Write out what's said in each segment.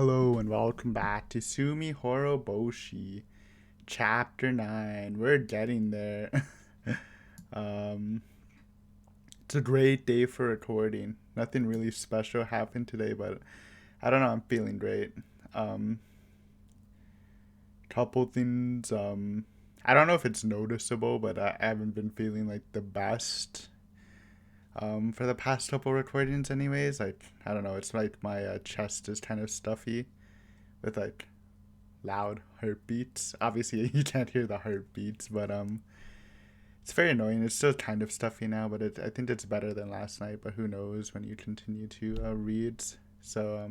Hello and welcome back to Tsumihoroboshi, Chapter 9. We're getting there. um, it's a great day for recording. Nothing really special happened today, but I don't know, I'm feeling great. Um, Couple things, I don't know if it's noticeable, but I haven't been feeling like the best. For the past couple recordings anyways. Like, I don't know, it's like my chest is kind of stuffy with like loud heartbeats. Obviously, you can't hear the heartbeats, but it's very annoying. It's still kind of stuffy now, but I think it's better than last night. But who knows when you continue to read? So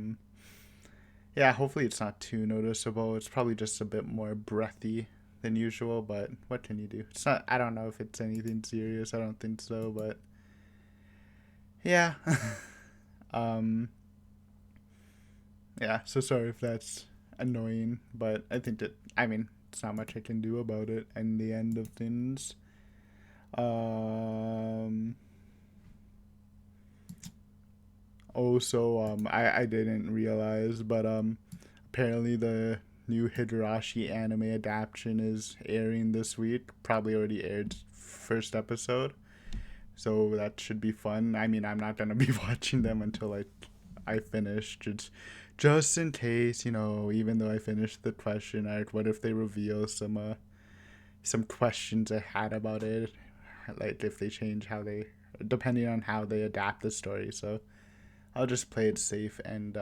yeah, hopefully it's not too noticeable. It's probably just a bit more breathy than usual, but what can you do? It's not. I don't know if it's anything serious. I don't think so, but yeah. um. Yeah. So sorry if that's annoying, but I think that it's not much I can do about it. And the end of things. Um. Also, I didn't realize, but apparently the new Higurashi anime adaptation is airing this week. Probably already aired first episode, so that should be fun. I mean, I'm not gonna be watching them until I finish, just in case, even though I finished the question arc, what if they reveal some questions I had about it, like if they change how they, depending on how they adapt the story. So I'll just play it safe and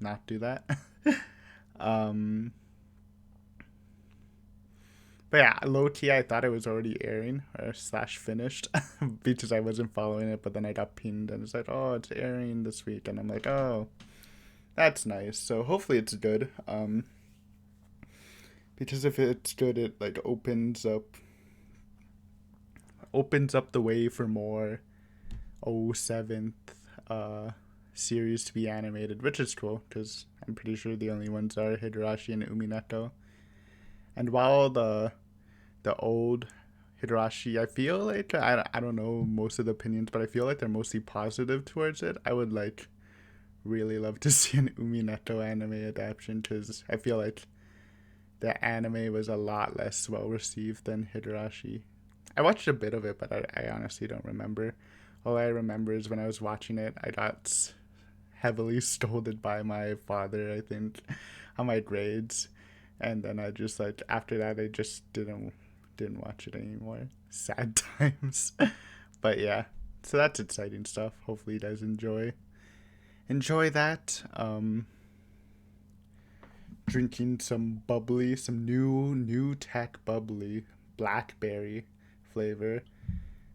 not do that. um, but yeah, low key, I thought it was already airing or slash finished because I wasn't following it. But then I got pinged and it's like, oh, it's airing this week, and I'm like, oh, that's nice. So hopefully it's good. Because if it's good, it like opens up the way for more 07th series to be animated, which is cool because I'm pretty sure the only ones are Higurashi and Umineko. And while the old Higurashi, I feel like I don't know most of the opinions, but I feel like they're mostly positive towards it. I would like really love to see an Umineko anime adaptation because I feel like the anime was a lot less well received than Higurashi. I watched a bit of it, but I honestly don't remember. All I remember is when I was watching it, I got heavily scolded by my father, I think, on my grades. And then I just like after that I just didn't watch it anymore. Sad times. But yeah. So that's exciting stuff. Hopefully you guys enjoy that. Drinking some bubbly, some new tech bubbly blackberry flavor,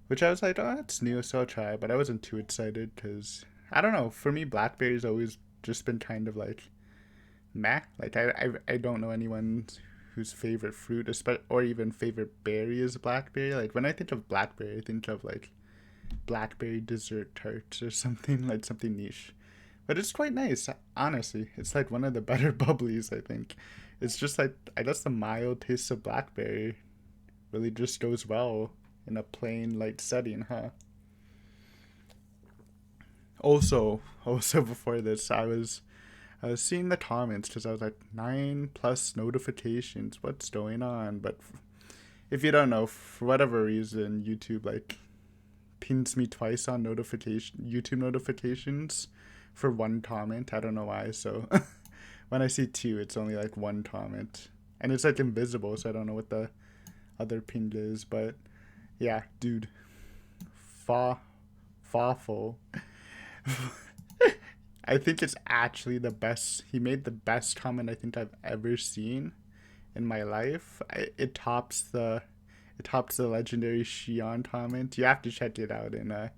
which I was like, oh, that's new, so I'll try. But I wasn't too excited because I don't know. For me, blackberry's always just been kind of like meh. Like I don't know anyone whose favorite fruit, or even favorite berry is blackberry. Like when I think of blackberry, I think of like blackberry dessert tarts or something like something niche. But it's quite nice, honestly. It's like one of the better bubblies, I think. It's just like I guess the mild taste of blackberry really just goes well in a plain light setting, huh? Also before this, I was seeing the comments because I was like 9+ notifications. What's going on? But if you don't know, for whatever reason, YouTube like pings me twice on YouTube notifications for one comment. I don't know why. So when I see two, it's only like one comment, and it's like invisible, so I don't know what the other ping is. But yeah, dude, fa fawful. I think it's actually the best. He made the best comment I think I've ever seen in my life. It tops the legendary Shion comment. You have to check it out in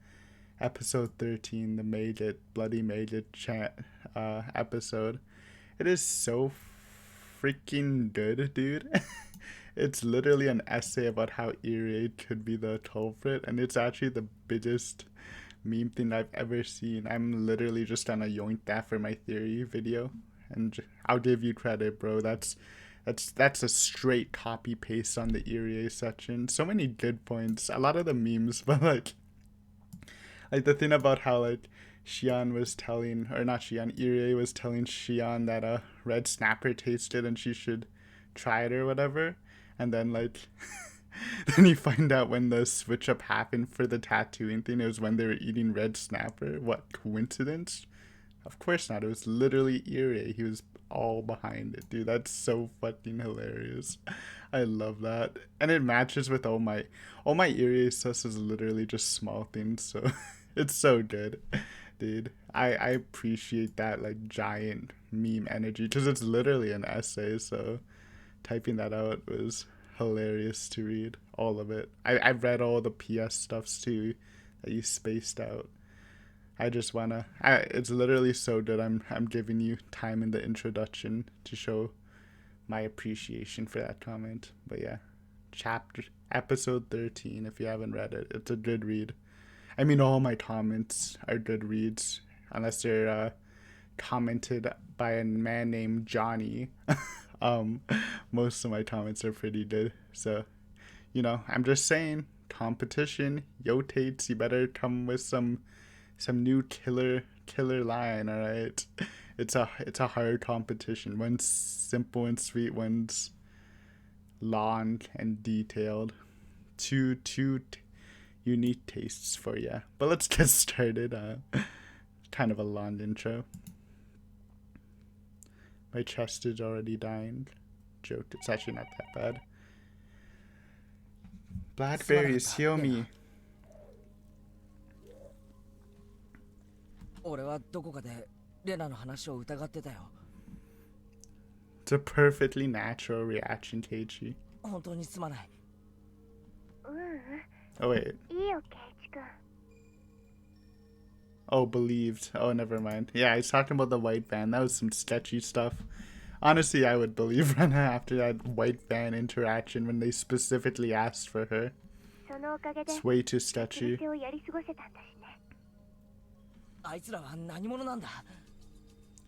episode 13, the Made It Bloody Made It chat episode. It is so freaking good, dude. It's literally an essay about how Earaid could be the culprit, and it's actually the biggest meme thing I've ever seen. I'm literally just gonna yoink that for my theory video, and I'll give you credit, bro. That's a straight copy paste on the Erie section. So many good points. A lot of the memes, but like the thing about how like Shion was telling, or not Shion, Irie was telling Shion that a red snapper tasted and she should try it or whatever. And then, like, then you find out when the switch up happened for the tattooing thing, it was when they were eating red snapper. What coincidence? Of course not. It was literally Irie. He was all behind it, dude. That's so fucking hilarious. I love that. And it matches with all my Irie sus is literally just small things, so it's so good. Dude, I appreciate that, like, giant meme energy, because it's literally an essay, so typing that out was hilarious to read. All of it. I've read all the PS stuffs too that you spaced out. I just wanna, it's literally so good. I'm giving you time in the introduction to show my appreciation for that comment. But yeah, episode 13, if you haven't read it, it's a good read. I mean, all my comments are good reads, unless they're commented by a man named Johnny. Most of my comments are pretty good. So, you know, I'm just saying, competition. Yo, Tates, you better come with some new killer line. All right, it's a hard competition. One's simple and sweet, one's long and detailed. Two unique tastes for you. But let's get started. Kind of a long intro. My chest is already dying. Joke, it's actually not that bad. Blackberries, heal me. It's a perfectly natural reaction, Keiichi. Oh, wait. Oh, believed. Oh, never mind. Yeah, he's talking about the white van. That was some sketchy stuff. Honestly, I would believe Rena after that white van interaction when they specifically asked for her. It's way too sketchy.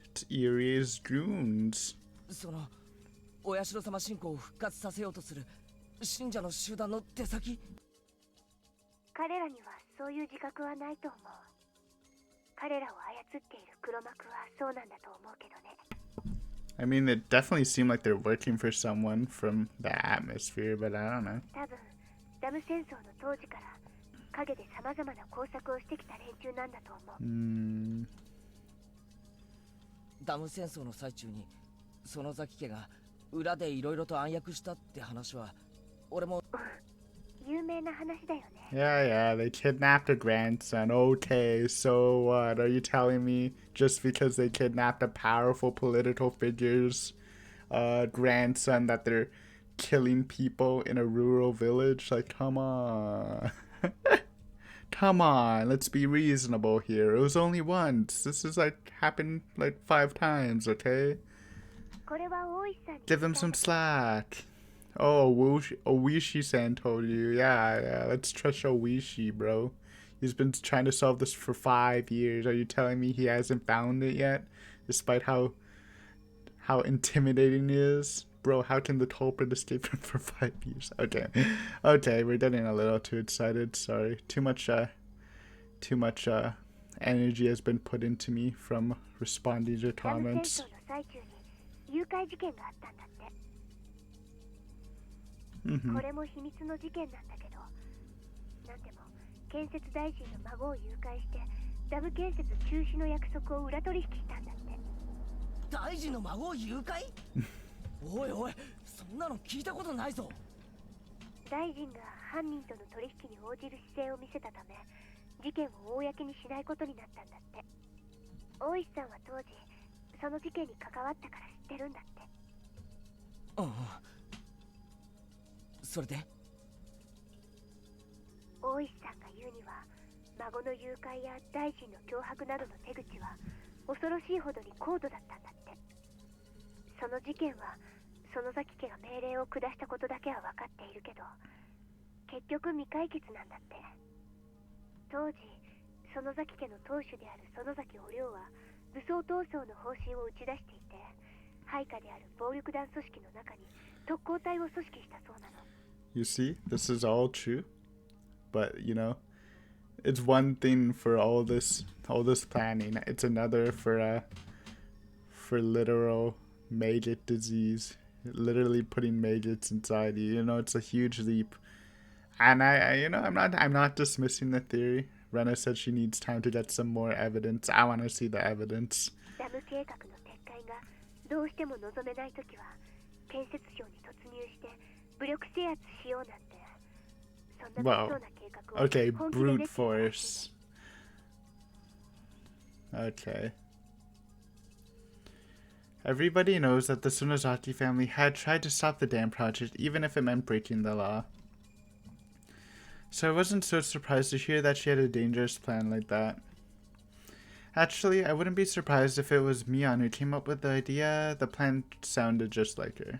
It's Irie's goons. I mean, it definitely seemed like they're working for someone from the atmosphere, but I don't know. Yeah, they kidnapped a grandson. Okay, so what? Are you telling me just because they kidnapped a powerful political figure's grandson that they're killing people in a rural village? Like, come on. Come on, let's be reasonable here. It was only once. This is like happened like 5 times, okay? Give them some slack. Oh, Oishi-san told you. Yeah, let's trust Oishi, bro. He's been trying to solve this for 5 years. Are you telling me he hasn't found it yet? Despite how intimidating he is? Bro, how can the culprit escape him for 5 years? Okay, we're getting a little too excited. Sorry. Too much energy has been put into me from responding to comments. You see, this is all true, but you know, It's one thing for all this planning. It's another for literal maggot disease. Literally putting maggots inside you. You know, it's a huge leap. And I'm not dismissing the theory. Rena said she needs time to get some more evidence. I want to see the evidence. Well, okay, brute force. Okay. Everybody knows that the Sonozaki family had tried to stop the dam project, even if it meant breaking the law. So I wasn't so surprised to hear that she had a dangerous plan like that. Actually, I wouldn't be surprised if it was Mion who came up with the idea. The plan sounded just like her.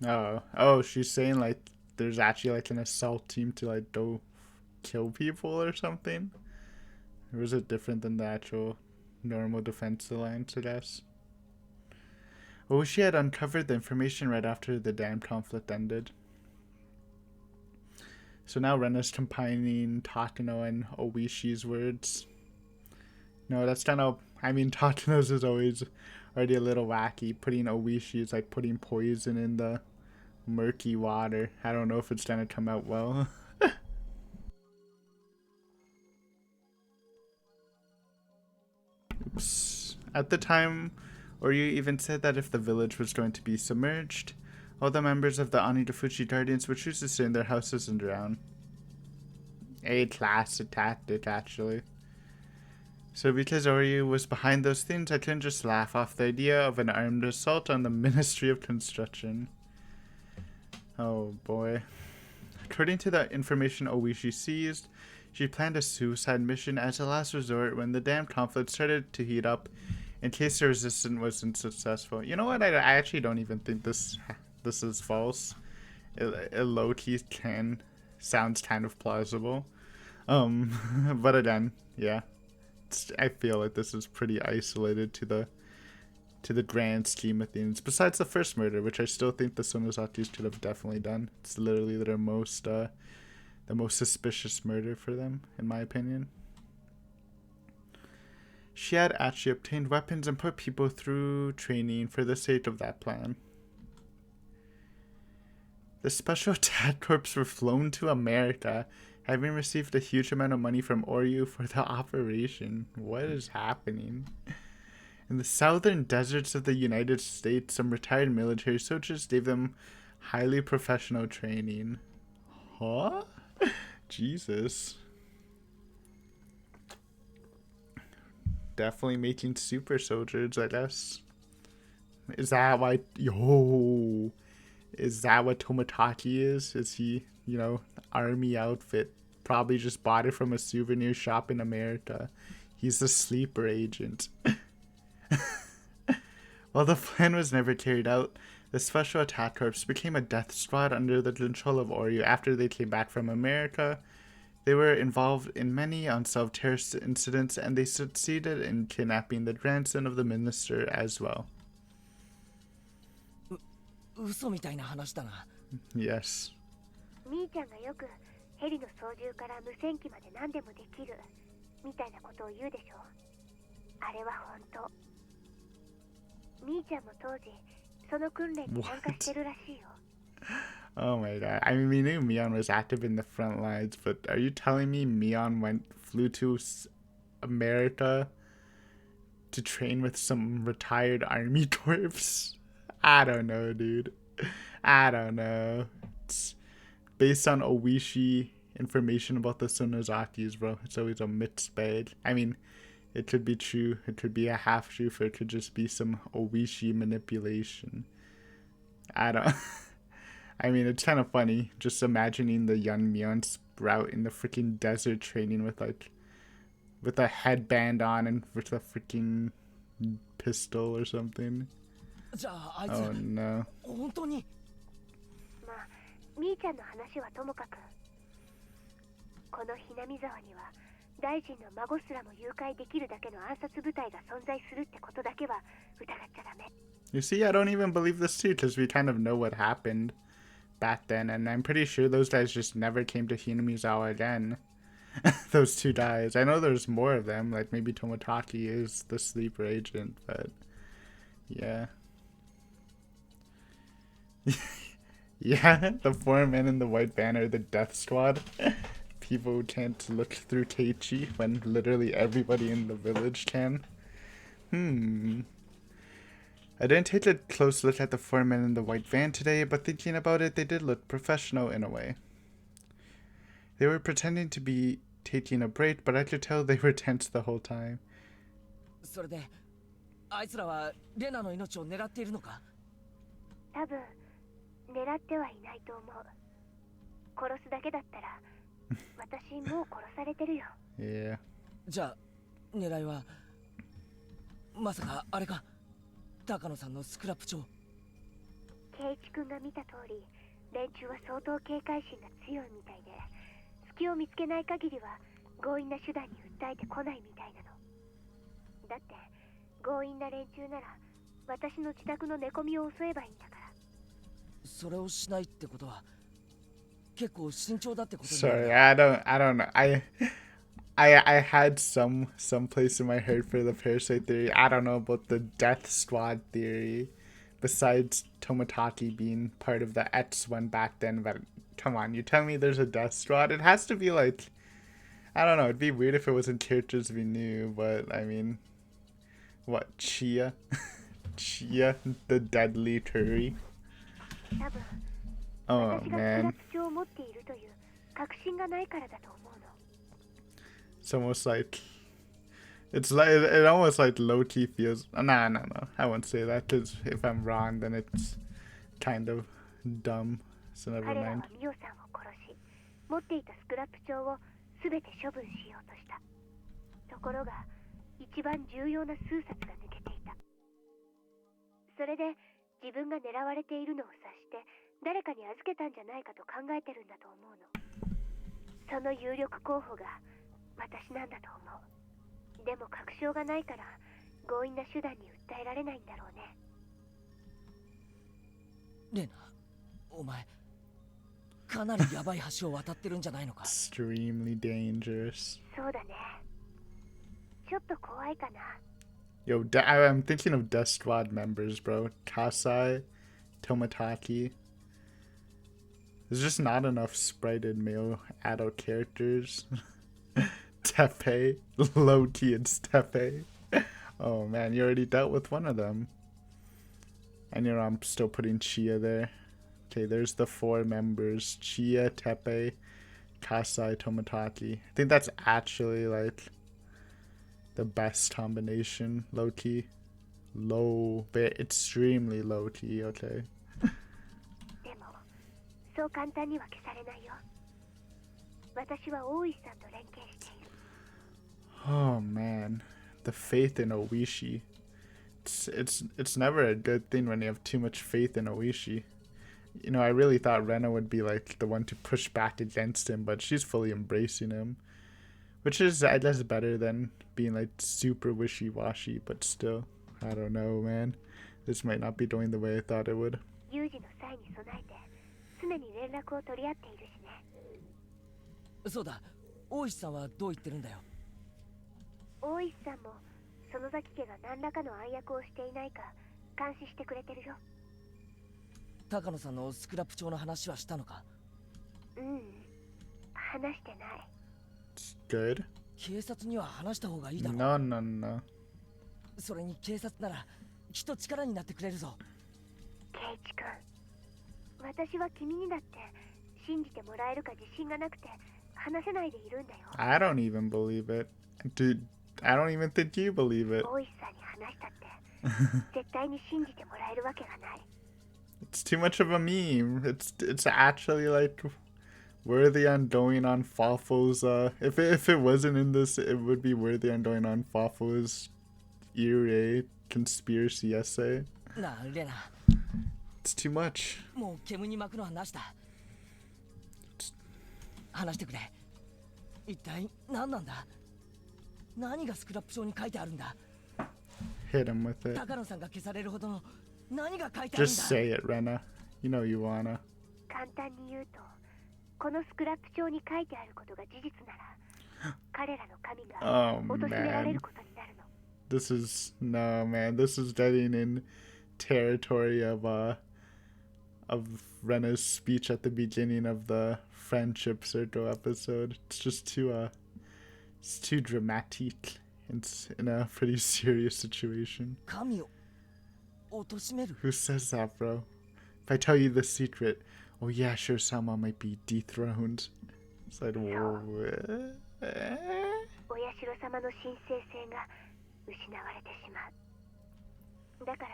Oh, she's saying like there's actually like an assault team to like go kill people or something? Or was it different than the actual normal defense alliance, I guess? Oh, she had uncovered the information right after the dam conflict ended. So now Rena's combining Takano and Oishi's words. No, that's kind of... I mean, Takano's is always already a little wacky. Putting Oishi is like putting poison in the murky water. I don't know if it's gonna come out well. Oops. At the time, Oryu even said that if the village was going to be submerged, all the members of the Onidafuchi Guardians would choose to stay in their houses and drown. A classic tactic, actually. So because Oryu was behind those things, I couldn't just laugh off the idea of an armed assault on the Ministry of Construction. Oh boy. According to the information Oishi seized, she planned a suicide mission as a last resort when the dam conflict started to heat up in case the resistance wasn't successful. You know what? I actually don't even think this is false. It low-key sounds kind of plausible. But again, yeah. I feel like this is pretty isolated to the grand scheme of things. Besides the first murder, which I still think the Sonozakis could have definitely done. It's literally their most the most suspicious murder for them, in my opinion. She had actually obtained weapons and put people through training for the sake of that plan. The Special Attack Corps were flown to America, having received a huge amount of money from Oryu for the operation. What is happening? In the southern deserts of the United States, some retired military soldiers gave them highly professional training. Huh? Jesus. Definitely making super soldiers, I guess. Is that why... Yo! Is that what Tomotaki is? Is he, army outfit? Probably just bought it from a souvenir shop in America. He's the sleeper agent. While the plan was never carried out, the Special Attack Corps became a death squad under the control of Oryu after they came back from America. They were involved in many unsolved terrorist incidents, and they succeeded in kidnapping the grandson of the minister as well. Yes. Oh my god. I mean, we knew Mion was active in the front lines, but are you telling me Mion flew to America to train with some retired army corps? I don't know, dude. I don't know. It's based on Oishi information about the Sonozakis, bro. It's always a mixed bag. I mean, it could be true. It could be a half truth, or it could just be some Oishi manipulation. I don't... I mean, it's kind of funny just imagining the young Mion sprout in the freaking desert training with a headband on and with a freaking pistol or something. Oh no. 大臣の孫すらも誘拐できるだけの暗殺部隊が存在するってことだけは疑っちゃダメ。 You see, I don't even believe this too, because we kind of know what happened back then, and I'm pretty sure those guys just never came to Hinamizawa again. Those two guys. I know there's more of them, like maybe Tomotaki is the sleeper agent, but yeah. Yeah, the four men in the white van are the death squad. People can't look through Teichi when literally everybody in the village can. I didn't take a close look at the four men in the white van today, but thinking about it, they did look professional in a way. They were pretending to be taking a break, but I could tell they were tense the whole time. それで、あいつらはレナの命を狙っているのか？多分狙ってはいないと思う。殺すだけだったら私もう殺されてるよ。Yeah. じゃあ狙いはまさかあれか？高野さんのスクラップ帳。圭一君が見た通り、連中は相当警戒心が強いみたいで、隙を見つけない限りは強引な手段に訴えてこないみたいなの。だって強引な連中なら私の自宅の寝込みを襲えばいいんだから。それをしないってことは結構慎重だってこと。 Sorry, I don't know. I had some place in my head for the parasite theory. I don't know about the death squad theory. Besides Tomotaki being part of the Ets one back then, but come on, you tell me there's a death squad. It has to be like, I don't know, it'd be weird if it wasn't characters we knew, but I mean, what, Chia? Chia, the deadly Turi? Oh man. It's almost like, it almost like low-key feels, no, I won't say that, because if I'm wrong, then it's kind of dumb, so never mind. 持っていたスクラップ帳をすべて処分しようとした。ところが一番重要な数冊が抜けていた。それで自分が狙われているのを察して誰かに預けたんじゃないかと考えてるんだと思うの。その有力候補が私なんだと思う。でも確証がないから強引な手段に訴えられないんだろうね。レナ、お前かなりヤバい橋を渡ってるんじゃないのか？ Extremely dangerous. そうだね。ちょっと怖いかな。Yo, I'm thinking of Death Squad members, bro. Kasai, Tomotaki. There's just not enough sprited male adult characters. Teppei, Loki and Teppei. Oh man, you already dealt with one of them. And you know, I'm still putting Chia there. Okay, there's the four members. Chia, Teppei, Kasai, Tomotaki. I think that's actually like the best combination, low-key. Low, but extremely low-key, okay. Oh man, the faith in Oishi. It's never a good thing when you have too much faith in Oishi. You know, I really thought Rena would be like the one to push back against him, but she's fully embracing him. Which is, I guess, better than being like super wishy-washy, but still, I don't know, man. This might not be going the way I thought it would. そうだ、大石さんはどう言ってるんだよ。大石さんも園崎家が何らかの暗躍をしていないか監視してくれてるよ。高野さんのスクラップ帳の話はしたのか？うん、話してない。It's good. 警察には話した方がいいだろう。No. それに警察ならきっと力になってくれるぞ。圭一君、私は君にだって信じてもらえるか自信がなくて話せないでいるんだよ。I don't even believe it. Dude, I don't even think you believe it. 大石さんに話したって絶対に信じてもらえるわけがない。It's too much of a meme. It's actually like worthy on going on Faffel's if it wasn't in this, it would be worthy on going on Faffel's Ire conspiracy essay. なあ、レナ。It's too much. もう煙に巻くのはなしだ。話してくれ。一体何なんだ？何がスクラップ帳に書いてあるんだ。 Hit him with it. 高野さんが消されるほどの何が書いてあるん Just だ。 say it, Rena. You know you wanna. 簡単に言うと、このスクラップ帳に書いてあることが事実なら、彼らの神が Oh 貶められ man. ることになるの。This is no man. This is getting in territory of Rena's speech at the beginning of the friendship circle episode. It's just it's too dramatic. It's in a pretty serious situation. 神を貶める。 Who says that, bro? If I tell you the secret, oh yeah, sure, someone might be dethroned. It's like, whoa. お社様の神聖性が失われてしまう。だから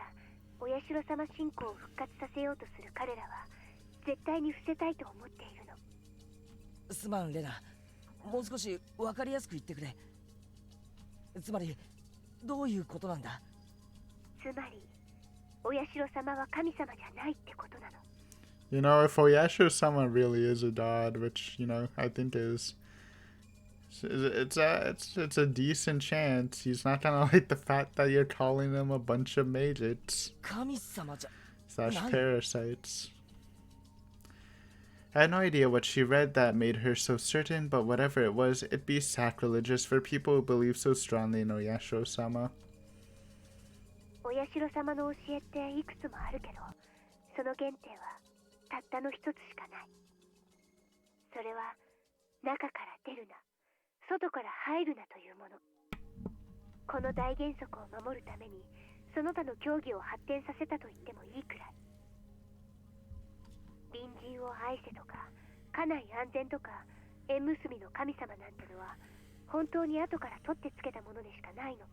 お社様信仰を復活させようとする彼らは絶対に伏せたいと思っているの。すまんレナ、もう少し分かりやすく言ってくれ。つまりどういうことなんだ。つまりお社様は神様じゃないってことなの。 You know, if Oyasho-sama really is a god, which, you know, I think it's a decent chance. He's not gonna like the fact that you're calling him a bunch of mages 神様じゃ slash Nice. parasites. I had no idea what she read that made her so certain, but whatever it was, it'd be sacrilegious for people who believe so strongly in Oyasho-sama. お社様の教えっていくつもあるけど、その原点はたったの一つしかない。それは中から出るな、外から入るなというもの。この大原則を守るためにその他の教義を発展させたと言ってもいいくらい。隣人を愛せとか家内安全とか縁結びの神様なんてのは本当に後から取ってつけたものでしかないの。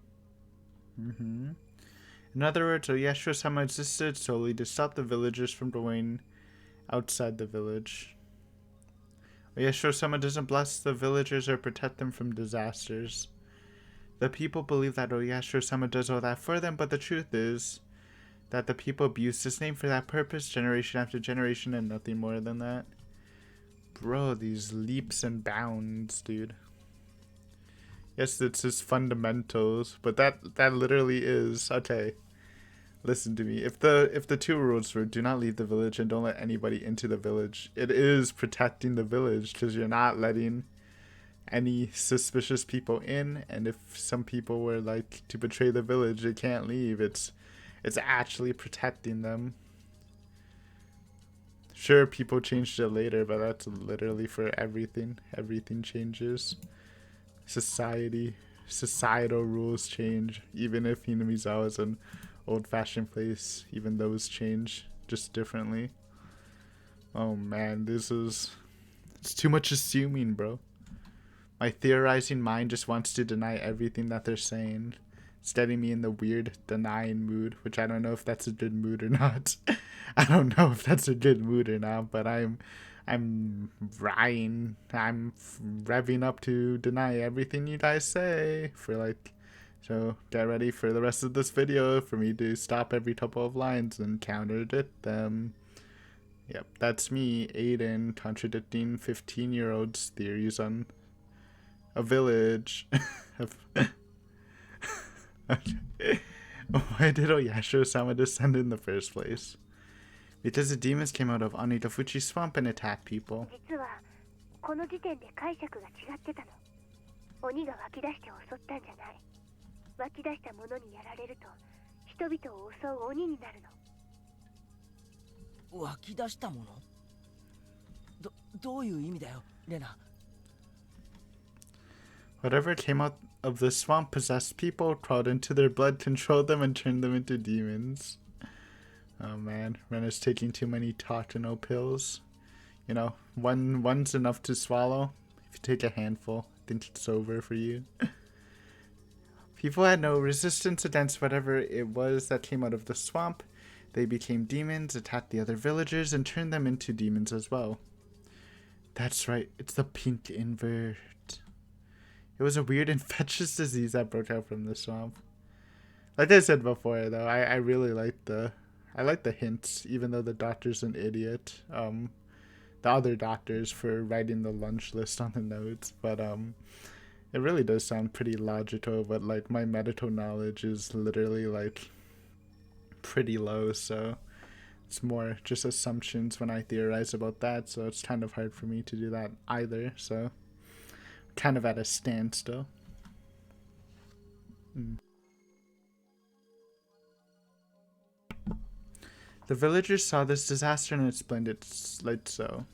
In other words, Oyasho-sama existed solely to stop the villagers from going outside the village. Oyasho-sama doesn't bless the villagers or protect them from disasters. The people believe that Oyasho-sama does all that for them, but the truth is that the people abuse his name for that purpose generation after generation and nothing more than that. Bro, these leaps and bounds, dude. Yes, it's his fundamentals, but that literally is okay. Listen to me. If the two rules were do not leave the village and don't let anybody into the village, it is protecting the village because you're not letting any suspicious people in, and if some people were like to betray the village, they can't leave. It's actually protecting them. Sure, people changed it later, but that's literally for everything. Everything changes. Societal rules change. Even if Hinamizawa is an old-fashioned place, even those change just differently. Oh man, it's too much assuming, bro. My theorizing mind just wants to deny everything that they're saying. It's getting me in the weird denying mood, which I don't know if that's a good mood or not. I don't know if that's a good mood or not, but I'm revving up to deny everything you guys say for like. So get ready for the rest of this video for me to stop every couple of lines and counterdict them. Yep, that's me, Aiden, contradicting 15-year-olds' theories on a village. Why did Oyasho-sama descend in the first place? Because the demons came out of Onigafuchi Swamp and attacked people. 実はこの時点で解釈が違ってたの。鬼が湧き出して襲ったんじゃない。湧き出したものにやられると人々を襲う鬼になるの。湧き出したもの。どういう意味だよ、レナ。 Whatever came out of the swamp possessed people, crawled into their blood, controlled them, and turned them into demons. Oh man, Rena's taking too many Takano pills. You know, one's enough to swallow. If you take a handful, I think it's over for you. People had no resistance against whatever it was that came out of the swamp. They became demons, attacked the other villagers, and turned them into demons as well. That's right, it's the pink invert. It was a weird infectious disease that broke out from the swamp. Like I said before, though, I really like the hints, even though the doctor's an idiot. The other doctors for writing the lunch list on the notes, but It really does sound pretty logical, but like my medical knowledge is literally like pretty low, so it's more just assumptions when I theorize about that, so it's kind of hard for me to do that either, so kind of at a standstill. The villagers saw this disaster and explained it like so.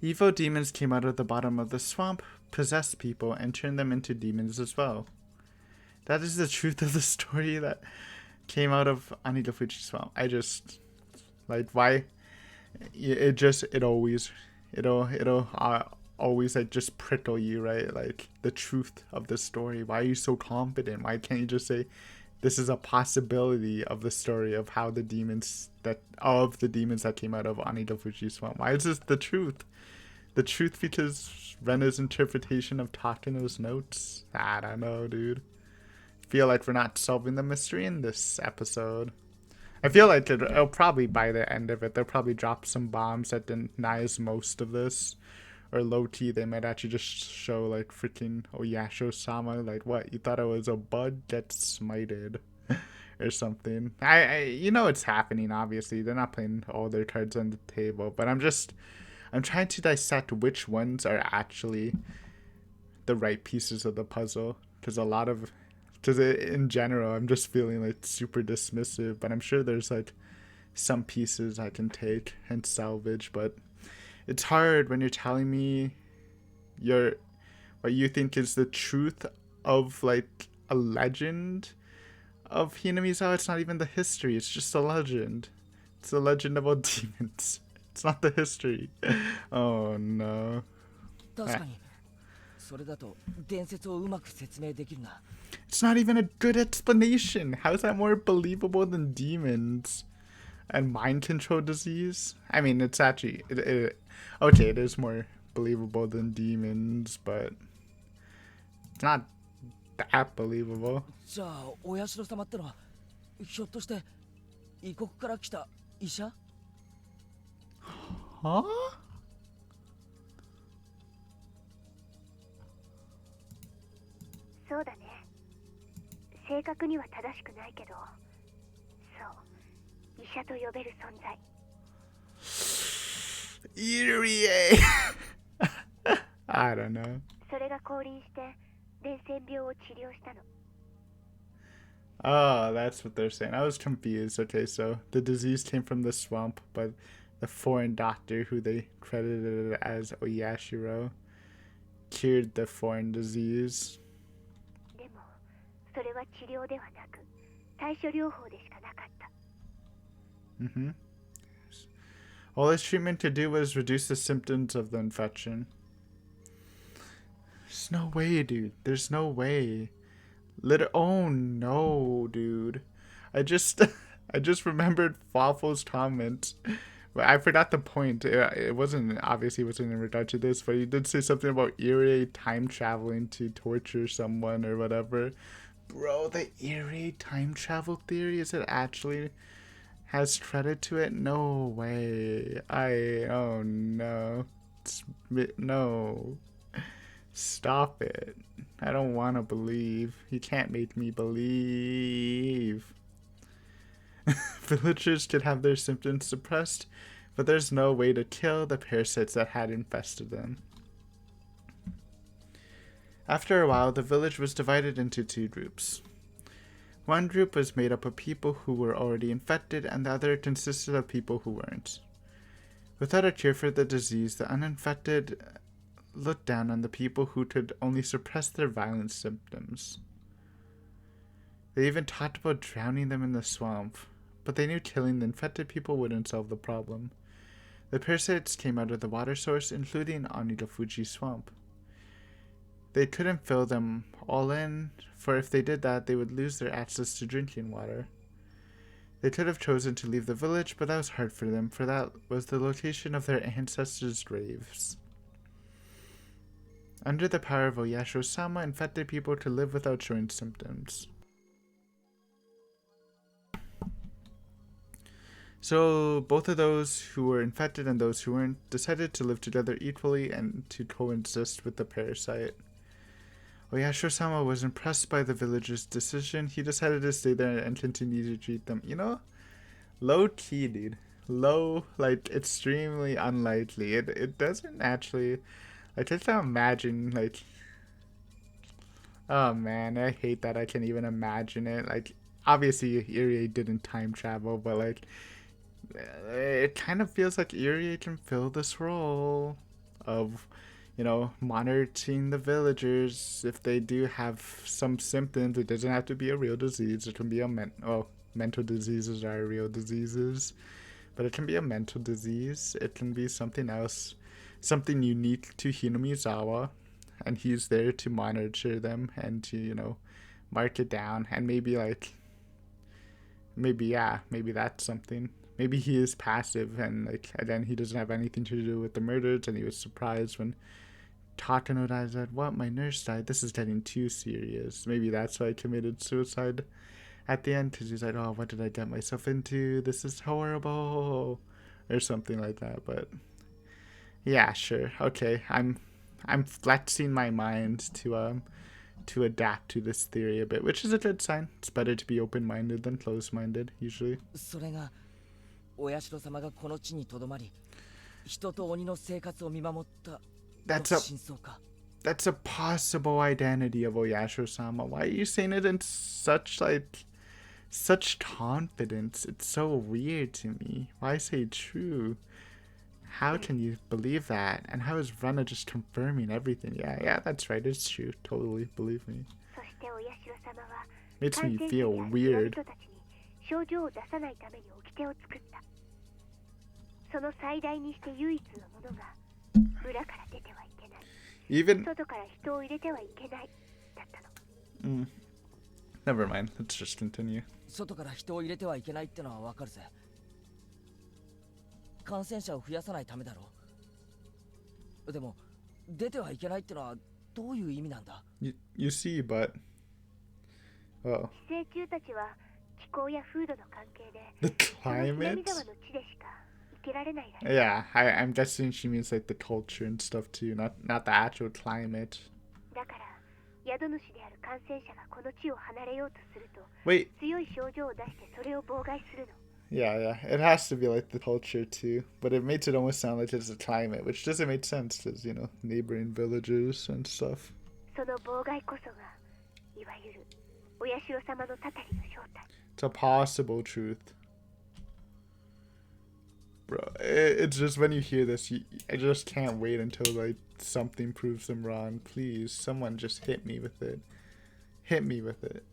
Evil demons came out of the bottom of the swamp, possessed people, and turned them into demons as well. That is the truth of the story that came out of Anidafuchi Swamp. I just, like, why? It'll always like just prickle you, right? Like the truth of the story. Why are you so confident? Why can't you just say, this is a possibility of the story of how the demons that came out of Anidafuchi Swamp? Why is this the truth? The truth because Rena's interpretation of Takano's notes? I don't know, dude. Feel like we're not solving the mystery in this episode. I feel like it'll probably, by the end of it, they'll probably drop some bombs that denies most of this. Or low-key, they might actually just show, like, freaking Oyasho-sama, like, what, you thought it was a bug? Get smited. Or something. You know it's happening, obviously. They're not playing all their cards on the table. But I'm trying to dissect which ones are actually the right pieces of the puzzle. Because in general, I'm just feeling like super dismissive, but I'm sure there's like some pieces I can take and salvage, but it's hard when you're telling me what you think is the truth of like a legend of Hinamizawa. It's not even the history, it's just a legend. It's a legend about demons. It's not the history. Oh no. 確かにそれだと伝説をうまく説明できるな。 It's not even a good explanation. How is that more believable than demons and mind control disease? I mean, it's actually okay. It is more believable than demons, but it's not that believable. じゃあお社様ってのはひょっとして異国から来た医者？ Huh? そうだね。正確には正しくないけど、そう、医者と呼べる存在。Irie. I don't know. それが降臨して伝染病を治療したの。 Oh, that's what they're saying. I was confused. Okay, so the disease came from the swamp, but the foreign doctor, who they credited as Oyashiro, cured the foreign disease. でも、それは治療ではなく、対処療法でしかなかった。 All his treatment could do was reduce the symptoms of the infection. There's no way, dude. There's no way. Oh no, dude. I just remembered Fawful's comment. But I forgot the point. It wasn't in regard to this, but he did say something about Irie time traveling to torture someone or whatever. Bro, the Irie time travel theory, is it actually has credit to it? No way. Oh no. No. Stop it. I don't want to believe. You can't make me believe. Villagers could have their symptoms suppressed, but there's no way to kill the parasites that had infested them. After a while, the village was divided into two groups. One group was made up of people who were already infected, and the other consisted of people who weren't. Without a cure for the disease, the uninfected looked down on the people who could only suppress their violent symptoms. They even talked about drowning them in the swamp, but they knew killing the infected people wouldn't solve the problem. The parasites came out of the water source, including Onigafuji Swamp. They couldn't fill them all in, for if they did that, they would lose their access to drinking water. They could have chosen to leave the village, but that was hard for them, for that was the location of their ancestors' graves. Under the power of Oyasho-sama, infected people could live without showing symptoms. So both of those who were infected and those who weren't decided to live together equally and to coexist with the parasite. Oyashiro-sama was impressed by the villagers' decision. He decided to stay there and continue to treat them. You know, low key, dude. Low, like, extremely unlikely. It doesn't actually, like, just imagine, like, oh man, I hate that I can even imagine it. Like, obviously, Irie didn't time travel, but, like, it kind of feels like Irie can fill this role of, you know, monitoring the villagers if they do have some symptoms. It doesn't have to be a real disease. It can be a mental diseases are real diseases, but it can be a mental disease. It can be something else, something unique to Hinamizawa, and he's there to monitor them and to, you know, mark it down. And maybe, like, maybe that's something. Maybe he is passive and, like, again, he doesn't have anything to do with the murders, and he was surprised when Takano died. Said, "What? My nurse died? This is getting too serious." Maybe that's why I committed suicide at the end, because he's like, "Oh, what did I get myself into? This is horrible," or something like that. But yeah, sure, okay. I'm flexing my mind to adapt to this theory a bit, which is a good sign. It's better to be open-minded than closed-minded, usually. それがお社様がこの地にとどまり、人と鬼の生活を見守った真相か。That's a possible identity of Oyashiro-sama. Why are you saying it in such confidence? It's so weird to me. Why say true? How can you believe that? And how is Rena just confirming everything? Yeah, that's right. It's true. Totally, believe me. Makes me feel weird. 症状を出さないために掟を作った。その最大にして唯一のものが村から出てはいけない。Even 外から人を入れてはいけないだったの。Never mind. Let's just continue. 外から人を入れてはいけないってのはわかるぜ。感染者を増やさないためだろう。でも出てはいけないってのはどういう意味なんだ？ You see, but 寄生虫たちは気候や風土の関係で the climate? 南側の地でしか生きられないらしい。Yeah, I'm guessing she means like the culture and stuff too, not the actual climate. だから宿主である感染者がこの地を離れようとすると Wait. 強い症状を出してそれを妨害するの。Yeah, it has to be like the culture too, but it makes it almost sound like it's the climate, which doesn't make sense because, you know, neighboring villages and stuff. その妨害こそがいわゆるお社様のたたりの正体。It's a possible truth. Bro, it's just when you hear this, I just can't wait until like something proves them wrong. Please, someone just hit me with it. Hit me with it.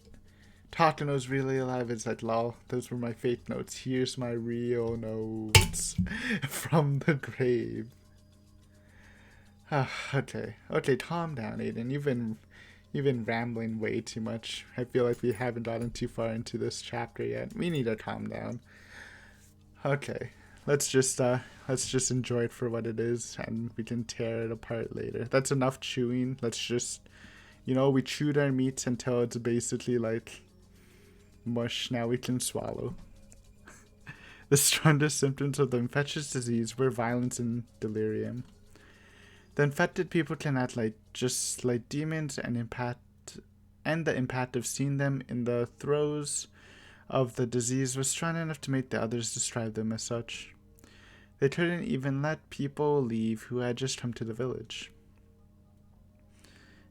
Takano's really alive. It's like, lol, those were my fake notes. Here's my real notes from the grave. Okay, calm down, Aiden. You've been rambling way too much. I feel like we haven't gotten too far into this chapter yet. We need to calm down. Okay, let's just enjoy it for what it is, and we can tear it apart later. That's enough chewing. Let's just, you know, we chewed our meats until it's basically like mush. Now we can swallow. The strongest symptoms of the infectious disease were violence and delirium. The infected people can act just like demons, and the impact of seeing them in the throes of the disease was strong enough to make the others describe them as such. They couldn't even let people leave who had just come to the village.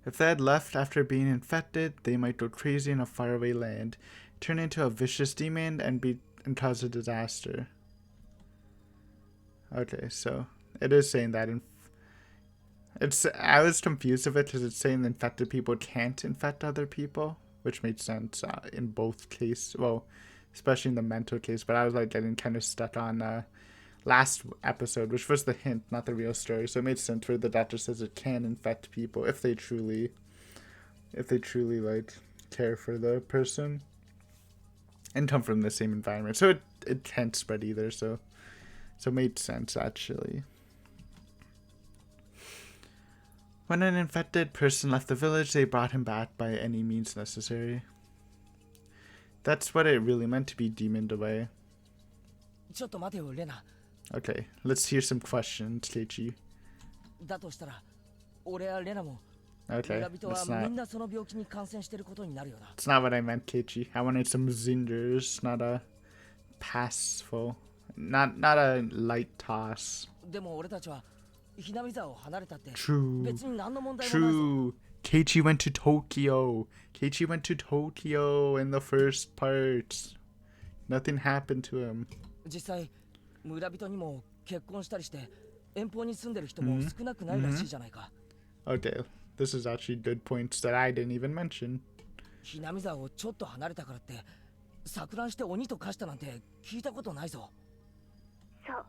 If they had left after being infected, they might go crazy in a faraway land, turn into a vicious demon, and cause a disaster. Okay, so it is saying that I was confused of it because it's saying infected people can't infect other people, which made sense in both cases. Well, especially in the mental case, but I was like getting kind of stuck on last episode, which was the hint, not the real story. So it made sense where the doctor says it can infect people if they truly like care for the person and come from the same environment. So it can't spread either. So it made sense actually. When an infected person left the village, they brought him back by any means necessary. That's what it really meant to be demoned away. ちょっと待てよレナ。 Okay, let's hear some questions, Keiichi. だとしたら俺やレナも Okay, 村人は that's み not んなその病気に感染してることになるよな。 it's not what I meant, Keiichi. I wanted some zingers, not a passful, not a light toss. でも俺たちはひなみ沢を離れたって True, 別に何の問題もないぞ。 true. Keiichi went to Tokyo. Keiichi went to Tokyo in the first part. Nothing happened to him. 実際村人にも結婚したりして遠方に住んでる人も少なくないらしいじゃないか。 Okay, this is actually good points that I didn't even mention. ひなみ沢をちょっと離れたからって錯乱して鬼と化したなんて聞いたことないぞ。そう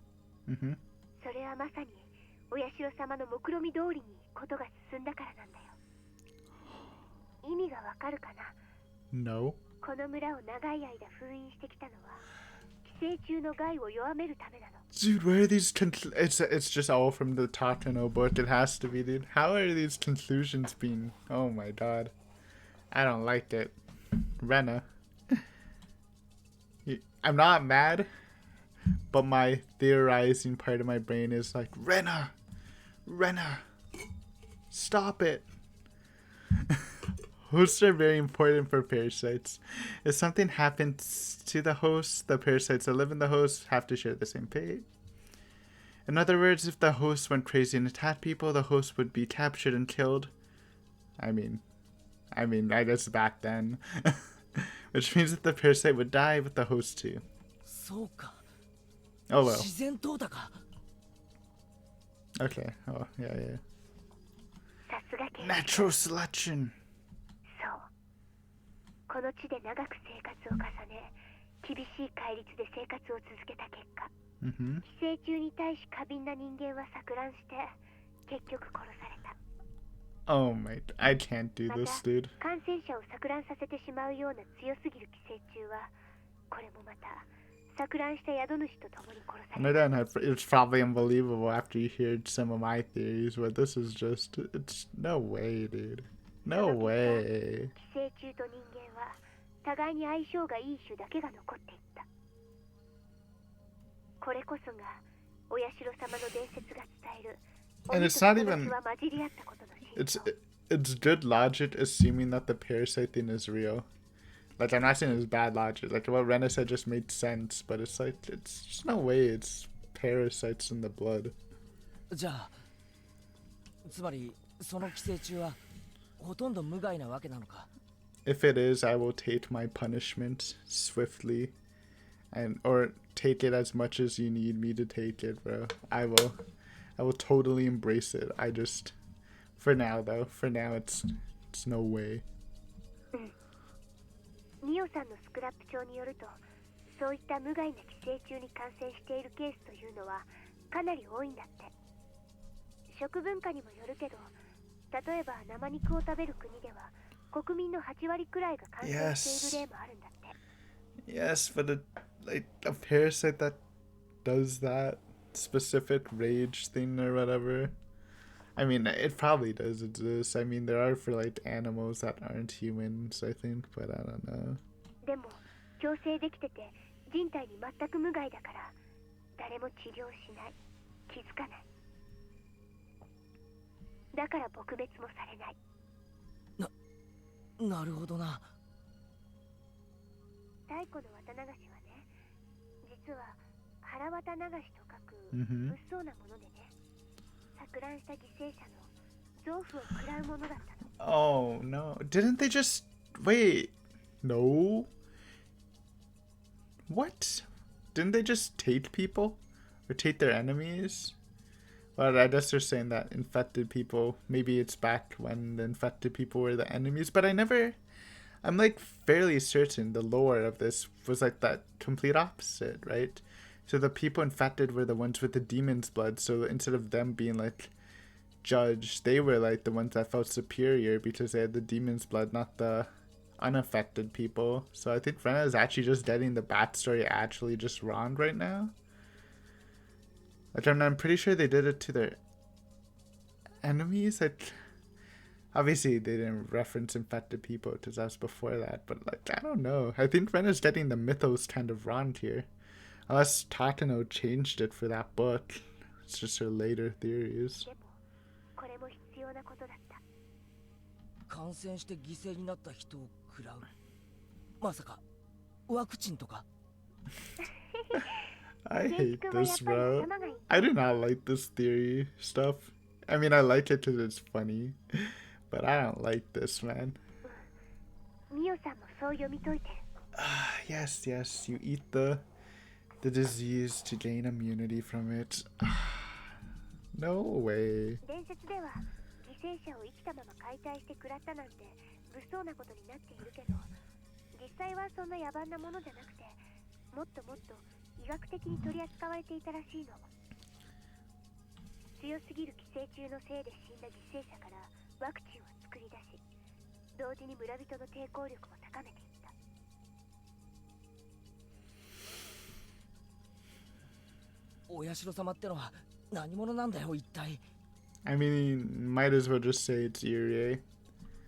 Mm-hmm. それはまさにお社様の目論見通りにことが進んだからなんだよ。意味がわかるかな。 No. この村を長い間封印してきたのは寄生虫の害を弱めるためなの。 Dude, where are these it's just all from the Tatano book. It has to be, dude. How are these conclusions being? Oh my god. I don't like it. Rena. I'm not mad, but my theorizing part of my brain is like, Rena! Stop it! Hosts are very important for parasites. If something happens to the host, the parasites that live in the host have to share the same fate. In other words, if the host went crazy and attacked people, the host would be captured and killed. I mean, I guess back then. Which means that the parasite would die with the host too. そうか。 Oh well. 自然淘汰か。 Okay. Oh, yeah. さすが警 Natural selection. そうこの地で長く生活を重ね厳しい戒律で生活を続けた結果 Mm-hmm. 寄生虫に対し過敏な人間は錯乱して結局殺された。 Oh my, I can't do ま this, た dude. 感染者を錯乱させてしまうような強すぎる寄生虫はこれもまた錯乱した宿主と共に殺さ And れた。 then it's probably unbelievable after you heard some of my theories, but this is just, it's no way, dude. No way. 寄生虫と人間は互いに相性がいい種だけが残っていった。これこそがお社様の伝説が伝える And 鬼 it's と not 友 even, 達は混じり合ったことの真 it's 相。 it's good logic assuming that the parasite thing is real. Like, I'm not saying it's bad logic. Like, what Rena said just made sense, but it's like, it's just no way it's parasites in the blood. じゃあつまりその寄生虫はほとんど無害なわけなのか。 If it is, I will take my punishment swiftly, or take it as much as you need me to take it, bro. I will totally embrace it. I just, for now, it's no way. ミオさんのスクラップ帳によるとそういった無害な寄生虫に感染しているケースというのはかなり多いんだって。食文化にもよるけど例えば生肉を食べる国では国民の8割くらいが感染している例もあるんだって。 Yes, but like a parasite that does that specific rage thing or whatever. I mean, it probably does exist. I mean, there are for like animals that aren't humans, I think, but I don't know. でも共生できてて人体に全く無害だから誰も治療しない、気づかない。だから撲滅もされない。なるほどな。太古の綿流しはね、実は腹綿流しと書く Mhm. 物騒なものでね、錯乱した犠牲者の臓腑を食らうものだったの。 Oh no! Didn't they just wait? No. What? Didn't they just take people or take their enemies? Well, I guess they're saying that infected people. Maybe it's back when the infected people were the enemies, but I'm like fairly certain the lore of this was like that complete opposite, right? So the people infected were the ones with the demon's blood. So instead of them being like judged, they were like the ones that felt superior because they had the demon's blood, not the unaffected people. So I think Rena is actually just getting the backstory actually just wrong right now. Like, I'm pretty sure they did it to their enemies. Like, obviously they didn't reference infected people because that's before that. But like, I don't know. I think Rena's getting the mythos kind of wrong here. Unless Tatano changed it for that book. It's just her later theories. でもこれも必要なことだった。感染して犠牲になった人を食らう。まさかワクチンとか。I hate this, bro. I do not like this theory stuff. I mean, I like it because it's funny, but I don't like this, man. ミオさんもそう読み解いてる。Yes, yes, you eat the disease to gain immunity from it. No way. 伝説では犠牲者を生きたまま解体して食らったなんて物騒なことになっているけど、実際はそんな野蛮なものじゃなくて、もっともっと医学的に取り扱われていたらしいの。強すぎる寄生虫のせいで死んだ犠牲者からワクチンを作り出し、同時に村人の抵抗力も高めていった。お社様ってのは何者なんだよ一体。I mean, might as well just say it's Irie.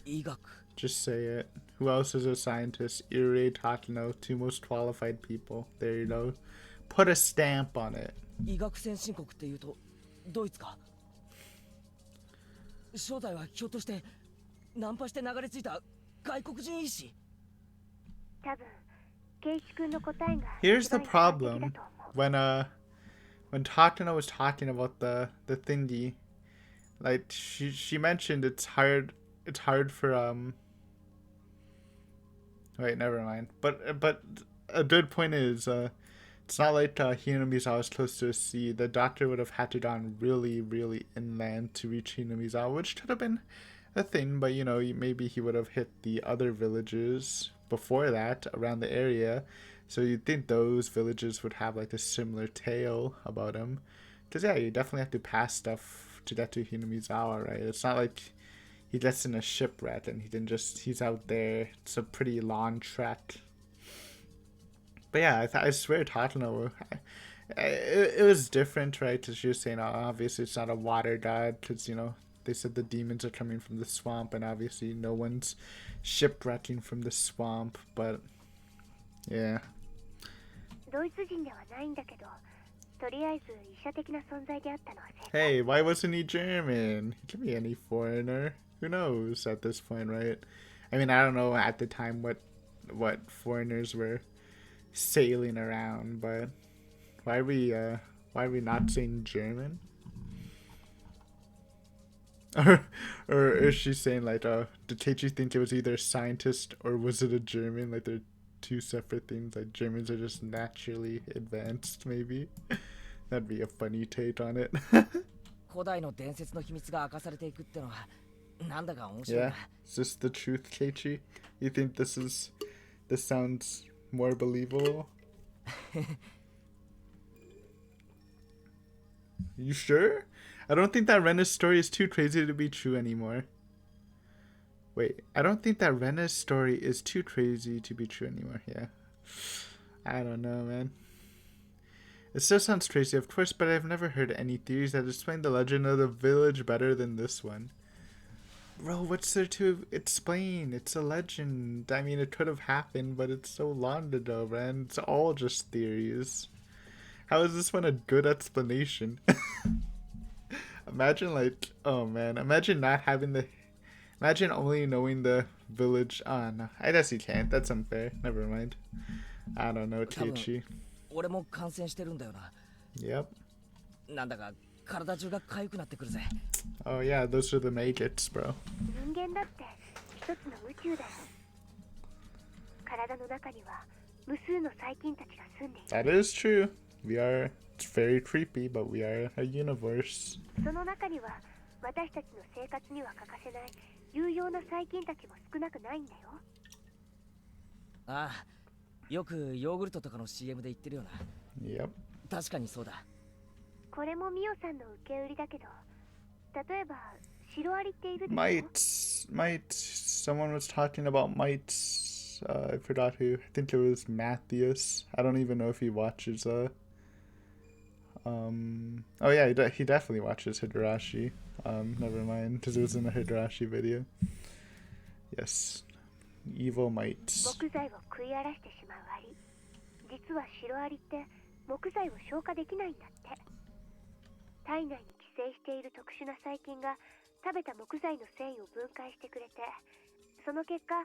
医学。 Just say it. Who else is a scientist? Irie, Tatano, two most qualified people. There you go. Put a stamp on it. 医学先進国っていうとドイツか。正体はひょっとしてナンパして流れ着いた外国人医師。多分ケイシ君の答えが Here's the 一番一般的 problem. だと思う。 When Tatano was talking about the thingy, like she mentioned it's hard for wait, never mind. But a good point is it's not like Hinamizawa was close to a sea. The doctor would have had to gone really, really inland to reach Hinamizawa, which could have been a thing, but you know, maybe he would have hit the other villages before that around the area. So you'd think those villages would have like a similar tale about him. Because yeah, you definitely have to pass stuff to get to Hinamizawa, right? It's not like he gets in a shipwreck and he's out there. It's a pretty long trek. But yeah, I swear Tatano, it was different, right? Because she was saying, oh, obviously it's not a water god, because, you know, they said the demons are coming from the swamp, and obviously no one's shipwrecking from the swamp, but yeah. ドイツ人ではないんだけど、とりあえず医者的な存在であったのは正解。 Hey, why wasn't he German? He could be any foreigner. Who knows at this point, right? I mean, I don't know at the time what foreigners were sailing around, but why are we not saying German? Or is she saying like, did Teichi think it was either a scientist or was it a German? Like they're two separate things. Like Germans are just naturally advanced, maybe. That'd be a funny take on it. 古代の伝説の秘密が明かされていくってのはなんだか面白いな。 Yeah, is this the truth, Keiichi? You think this sounds more believable? You sure? I don't think that Rena's story is too crazy to be true anymore. Wait, I don't think that Rena's story is too crazy to be true anymore. Yeah. I don't know, man. It still sounds crazy, of course, but I've never heard any theories that explain the legend of the village better than this one. Bro, what's there to explain? It's a legend. I mean, it could have happened, but it's so long ago, man. It's all just theories. How is this one a good explanation? Imagine, like, oh man, imagine not having the... Imagine only knowing the village. Oh, no. I guess you can't. That's unfair. Never mind. I don't know, Teichi. 俺も感染してるんだよな。 Yep. なんだか体中が痒くなってくるぜ。 Oh yeah, those are the maggots, bro. 人間だって一つの宇宙だよ。体の中には無数の細菌たちが住んでいる。 That is true. It's very creepy, but we are a universe. その中には私たちの生活には欠かせない有用な細菌たちも少なくないんだよ。ああ、よくヨーグルトとかの CM で言ってるよな。 Yep. 確かにそうだ。これもミオさんの受け売りだけど、例えばシロアリっているでしょ。 Mites. Someone was talking about mites. I forgot who. I think it was Matthias. I don't even know if he watches oh yeah, he definitely watches Higurashi. Never mind, because it was in a Higurashi video. Yes. Evil mites. 木材を食い荒らしてしまうアリ。実はシロアリって木材を消化できないんだって。体内に寄生している特殊な細菌が食べた木材の繊維を分解してくれて、その結果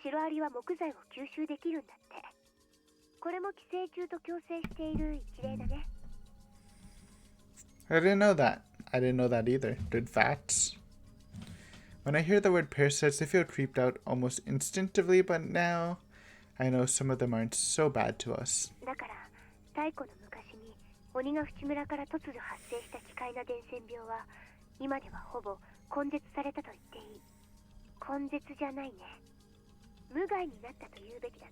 シロアリは木材を吸収できるんだって。これも寄生虫と共生している一例だね。I didn't know that. I didn't know that either. Did fats? When I hear the word parasites, I feel creeped out almost instinctively, but now I know some of them aren't so bad to us. だから太古の昔に鬼ヶ淵村から突如発生した奇怪な伝染病は今ではほぼ根絶されたと言っていい。根絶じゃないね。無害になったと言うべきだね。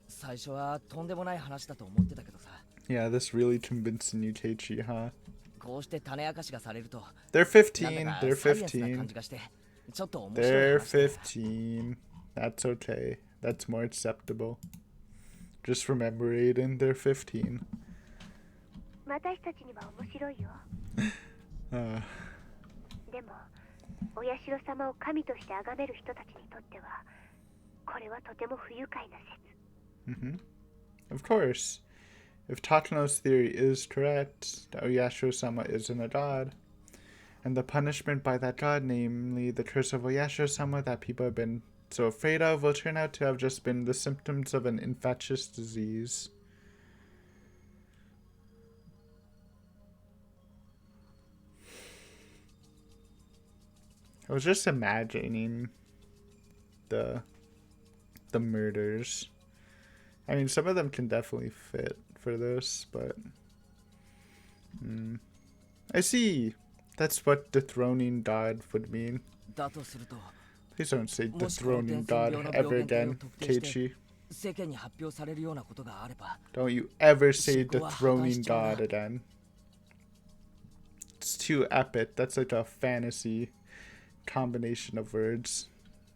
最初はとんでもない話だと思ってたけどさ。Yeah, this really convincing you, Keiichi, huh? こうして種明かしがされると、They're 15. なんだ They're かサイエンスな 15. 感じがしてちょっと面白い They're 話だ。 15. That's okay. That's more acceptable. Just remember, Aiden, they're 15. 私たちには面白いよ。でもお社様を神として崇める人たちにとってはこれはとても不愉快な説。Of course. If Tatano's theory is correct, Oyashiro-sama isn't a god. And the punishment by that god, namely the curse of Oyashiro-sama that people have been so afraid of, will turn out to have just been the symptoms of an infectious disease. I was just imagining the murders. I mean, some of them can definitely fit for this, but I see. That's what dethroning God would mean. だとすると、 Please don't say dethroning God ever again, Keiichi. 世間に発表されるようなことがあれば、 Don't you ever say dethroning God again. It's too epic. That's like a fantasy combination of words.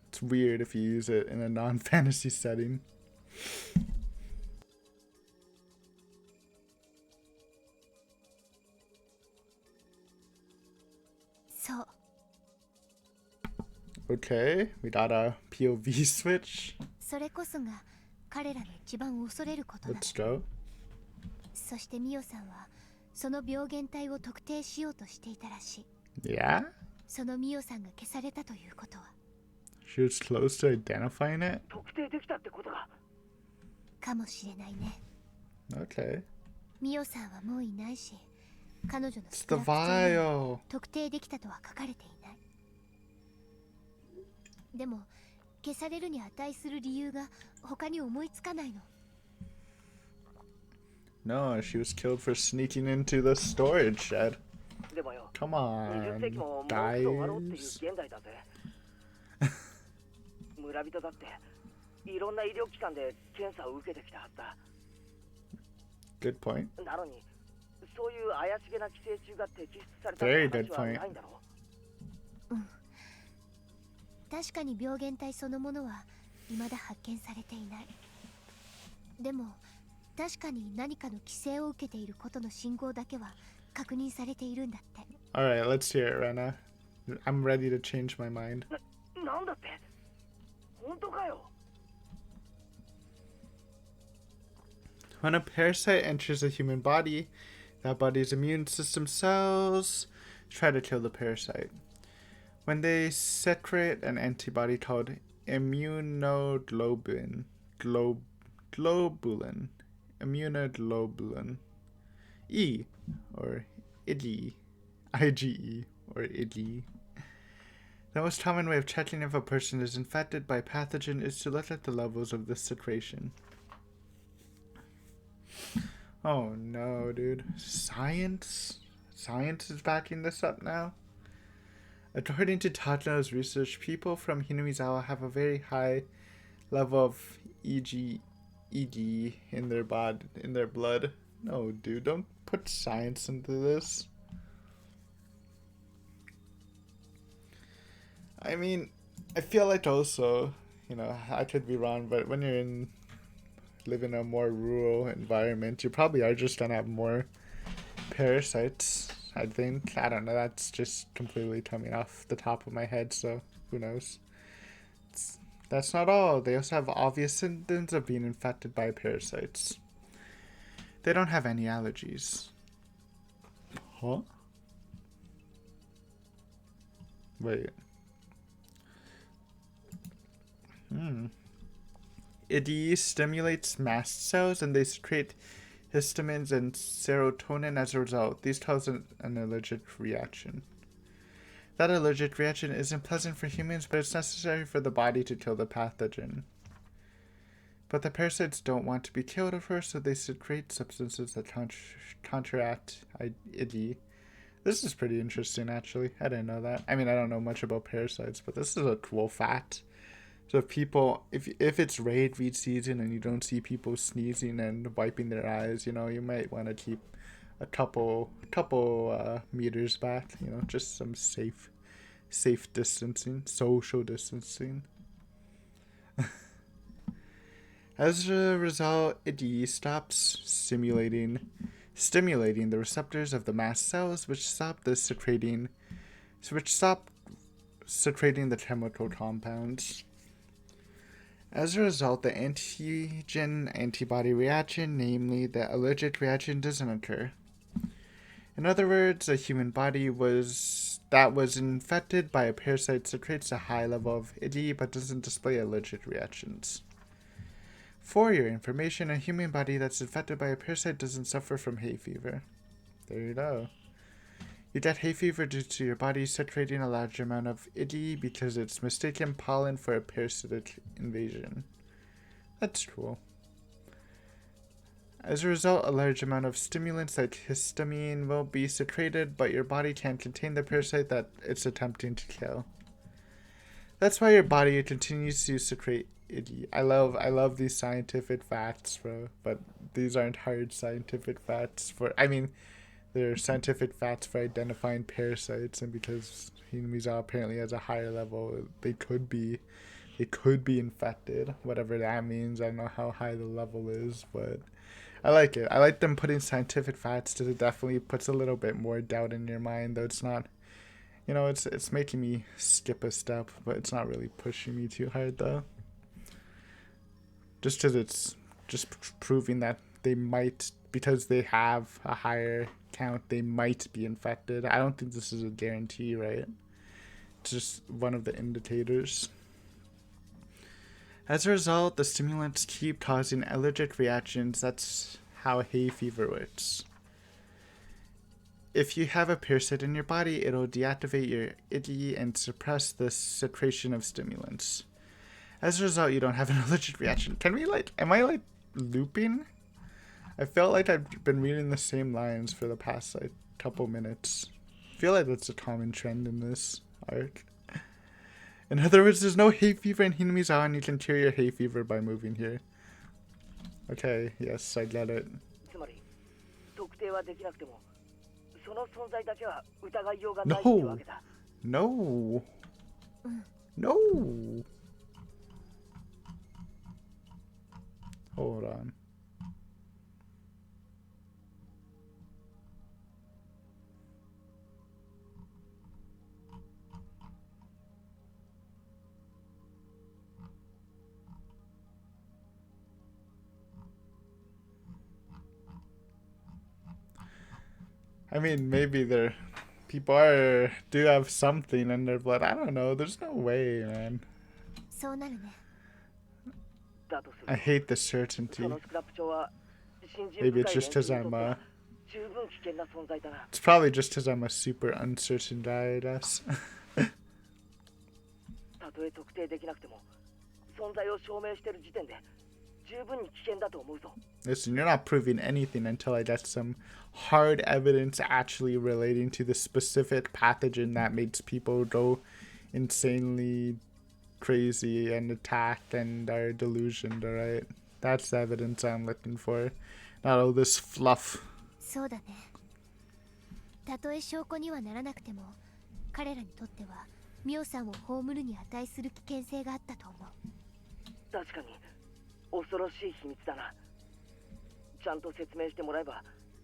It's weird if you use it in a non-fantasy setting. So. Okay, we got a POV switch. それこそが彼らの一番恐れることだ。Let's go. そしてミオさんはその病原体を特定しようとしていたらしい。 Yeah? そのミオさんが消されたということは She was close to identifying it? 特定できたってことが。かもしれないね。 Okay. ミオさんはもういないし、彼女の It's ス the クラップ帳に vial. 特定できたとは書かれていない。でも消されるに値する理由が他に思いつかないの。 No, she was killed for sneaking into the storage shed. でもよ、 Come 20 on, 世紀ももうすぐ終わろうっていう guys. 現代だぜ。村人だっていろんな医療機関で検査を受けてきたはずだ。 Good point. なのに、そういう怪しげな寄生虫が摘出された Very って good 話は point. ないんだろう。確かに病原体そのものは未だ発見されていない。でも確かに何かの規制を受けていることの信号だけは確認されているんだって。 Alright, let's hear it, Rena. I'm ready to change my mind. なんだって本当かよ。 When a parasite enters a human body, that body's immune system cells try to kill the parasite. When they secrete an antibody called immunoglobulin, immunoglobulin, E, or IgE, IgE, or IgE. The most common way of checking if a person is infected by pathogen is to look at the levels of this secretion. Oh no, dude. Science? Science is backing this up now? According to Tatano's research, people from Hinamizawa have a very high level of EG in their blood. No, dude, don't put science into this. I mean, I feel like also, I could be wrong, but when you live in a more rural environment, you probably are just gonna have more parasites, I think. I don't know, that's just completely coming off the top of my head, so who knows. That's not all. They also have obvious symptoms of being infected by parasites. They don't have any allergies. Huh? Wait. ID stimulates mast cells and they secrete histamines and serotonin as a result. These cause an allergic reaction. That allergic reaction isn't pleasant for humans, but it's necessary for the body to kill the pathogen. But the parasites don't want to be killed at first, so they secrete substances that counteract ID. This is pretty interesting, actually. I didn't know that. I mean, I don't know much about parasites, but this is a cool fact. So if it's raid season and you don't see people sneezing and wiping their eyes, you might want to keep a couple meters back. Just some safe distancing, social distancing. As a result, ID stops stimulating the receptors of the mast cells, which stop secreting the chemical compounds. As a result, the antigen-antibody reaction, namely the allergic reaction, doesn't occur. In other words, a human body that was infected by a parasite secretes a high level of ID but doesn't display allergic reactions. For your information, a human body that's infected by a parasite doesn't suffer from hay fever. There you go. You get hay fever due to your body secreting a large amount of ID because it's mistaken pollen for a parasitic invasion. That's cool. As a result, a large amount of stimulants like histamine will be secreted, but your body can't contain the parasite that it's attempting to kill. That's why your body continues to secrete ID. I love these scientific facts, bro, but these aren't hard scientific facts they're scientific facts for identifying parasites, and because Hinamizawa apparently has a higher level, they could be infected, whatever that means. I don't know how high the level is, but I like it. I like them putting scientific facts because it definitely puts a little bit more doubt in your mind, though it's not, it's making me skip a step, but it's not really pushing me too hard, though. Just because it's just proving that they might, because they have a higher count, they might be infected. I don't think this is a guarantee, right? It's just one of the indicators. As a result, the stimulants keep causing allergic reactions. That's how hay fever works. If you have a parasite in your body, it'll deactivate your ID and suppress the secretion of stimulants. As a result, you don't have an allergic reaction. Am I looping? I felt like I've been reading the same lines for the past couple minutes. I feel like that's a common trend in this arc. In other words, there's no hay fever in Hinamizawa, and you can cure your hay fever by moving here. Okay, yes, I get it. No. Hold on. I mean, maybe people do have something in their blood. I don't know. There's no way, man. I hate the certainty. Maybe it's just because it's probably just because I'm a super uncertain guy, I guess. Listen, you're not proving anything until I get some hard evidence actually relating to the specific pathogen that makes people go insanely crazy and attack and are delusioned, alright? That's the evidence I'm looking for. Not all this fluff. そうだね。たとえ証拠にはならなくても、彼らにとってはミオさんを葬るに値する危険性があったと思う。確かに恐ろしい秘密だな。ちゃんと説明してもらえば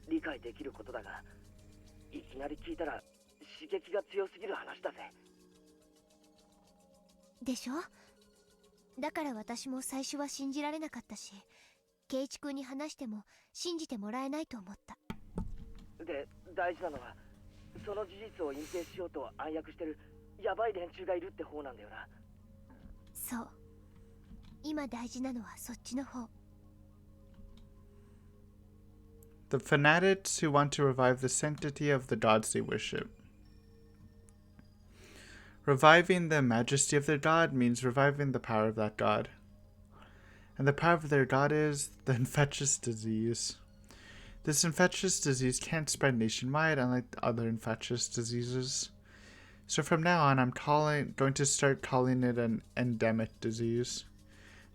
理解できることだが、いきなり聞いたら刺激が強すぎる話だぜ。でしょ？だから私も最初は信じられなかったし、圭一君に話しても信じてもらえないと思った。で、大事なのはその事実を隠蔽しようと暗躍してるヤバい連中がいるって方なんだよな。そう、今大事なのはそっちの方。The fanatics who want to revive the sanctity of the gods they worship. Reviving the majesty of their god means reviving the power of that god. And the power of their god is the infectious disease. This infectious disease can't spread nationwide unlike other infectious diseases. So from now on, I'm going to start calling it an endemic disease.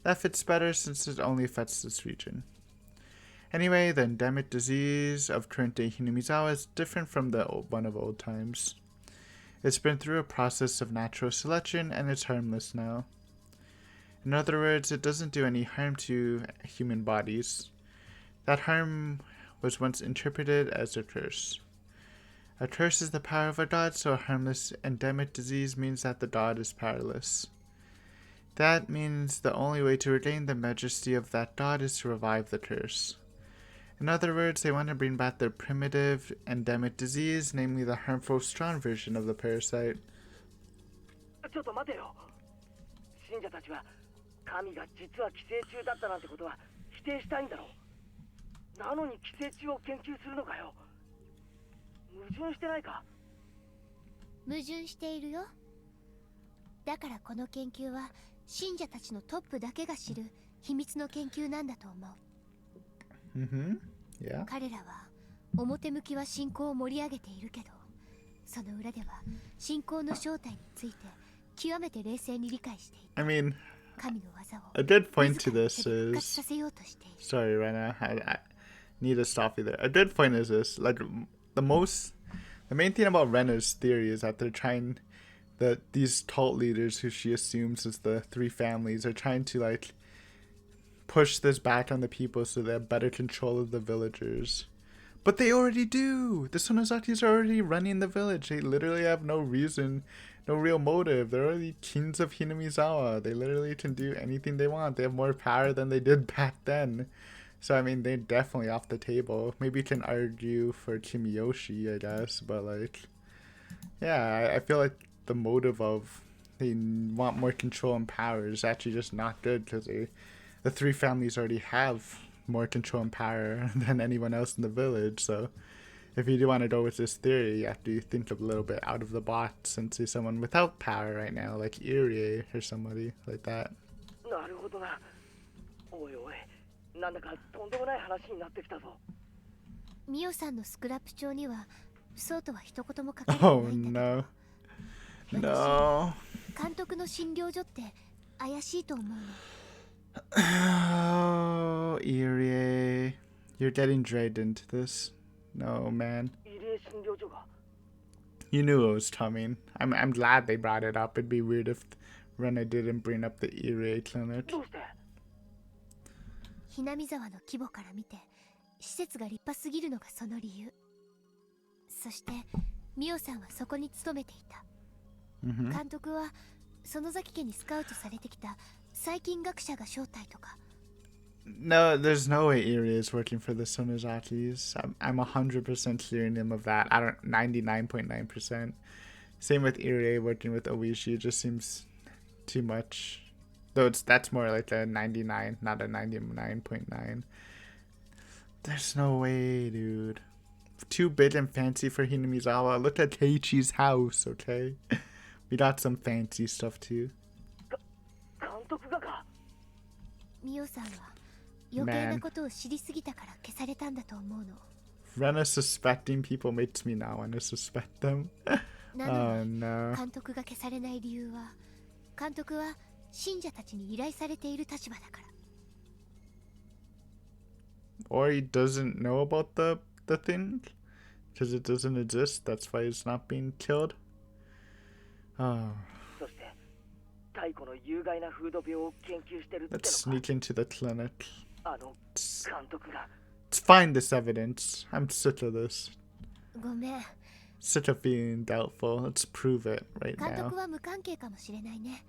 That fits better since it only affects this region. Anyway, the endemic disease of current-day Hinamizawa is different from the one of old times. It's been through a process of natural selection and it's harmless now. In other words, it doesn't do any harm to human bodies. That harm was once interpreted as a curse. A curse is the power of a god, so a harmless endemic disease means that the god is powerless. That means the only way to regain the majesty of that god is to revive the curse. In other words, they want to bring back their primitive endemic disease, namely the harmful strong version of the parasite. ちょっと待てよ。信者たちは神が実は寄生虫だったなんてことは否定したいんだろう。なのに寄生虫を研究するのかよ。矛盾してないか。矛盾しているよ。だからこの研究は信者たちのトップだけが知る秘密の研究なんだと思う。Yeah. 彼らは表向きは信仰を盛り上げているけど、その裏では信仰の正体について極めて冷静に理解している。I mean, 神の技を a good point to 自 this ら復活 is... させようとしている。 Sorry, Rena. I need to stop you there. A good point is this. Like, the main thing about Rena's theory is that they're trying... These cult leaders who she assumes is the three families are trying to, like, push this back on the people so they have better control of the villagers. But they already do! The Sonozakis are already running the village. They literally have no reason, no real motive. They're already kings of Hinamizawa. They literally can do anything they want. They have more power than they did back then. So, I mean, they're definitely off the table. Maybe you can argue for Kimiyoshi, I guess. But, like, yeah, I feel like the motive of they want more control and power is actually just not good because the three families already have more control and power than anyone else in the village. So if you do want to go with this theory, you have to think a little bit out of the box and see someone without power right now, like Irie or somebody like that. なるほどな。おいおい、なんだかとんでもない話になってきたぞ。ミオさんのスクラップ帳にはそうとは一言も書かれてないんだけど。No. 監督の診療所って怪しいと思うの。Oh, Irie. You're getting dragged into this. No, man. You knew it was coming. I'm glad they brought it up. It'd be weird if Rena didn't bring up the Irie clinic. ひなみ沢の規模から見て施設が立派すぎるのがその理由。そしてミオさんはそこに勤めていた。監督は園崎家にスカウトされてきた細菌学者が正体とか。No, there's no way Irie is working for the Sonozakis. I'm 100% clearing him of that. 99.9%. Same with Irie working with Oishi. It just seems too much. Though that's more like a 99, not a 99.9. There's no way, dude. Too big and fancy for Hinamizawa. Look at Keiichi's house, okay? We got some fancy stuff too. ミオさんは余計なことを知りすぎたから消されたんだと思うの。Rena suspecting people makes me not want to suspect them. Oh no. 監督が消されない理由は、監督は信者たちに依頼されている立場だから。Or he doesn't know about the thing because it doesn't exist. That's why it's not being killed. Oh. Let's sneak into the clinic. Let's find this evidence. I'm sick of this. ごめん。 Sick of being doubtful. Let's prove it right 監 now. 督は無関係かもしれないね。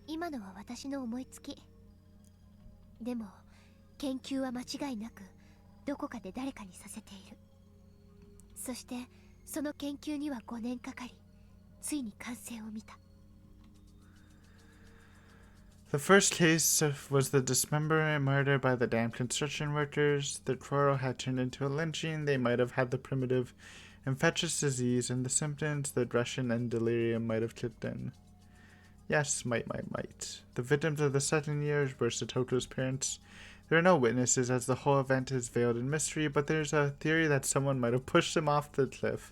今のは私の思いつき。でも研究は間違いなくどこかで誰かにさせている。そしてその研究には5年かかり、ついに完成を見た。 The first case was the dismemberment murder by the damn construction workers. The quarrel had turned into a lynching. They might have had the primitive infectious disease, and the symptoms, the aggression and delirium might have kicked in. Yes, might. The victims of the second year were Satoko's parents. There are no witnesses as the whole event is veiled in mystery, but there's a theory that someone might have pushed them off the cliff.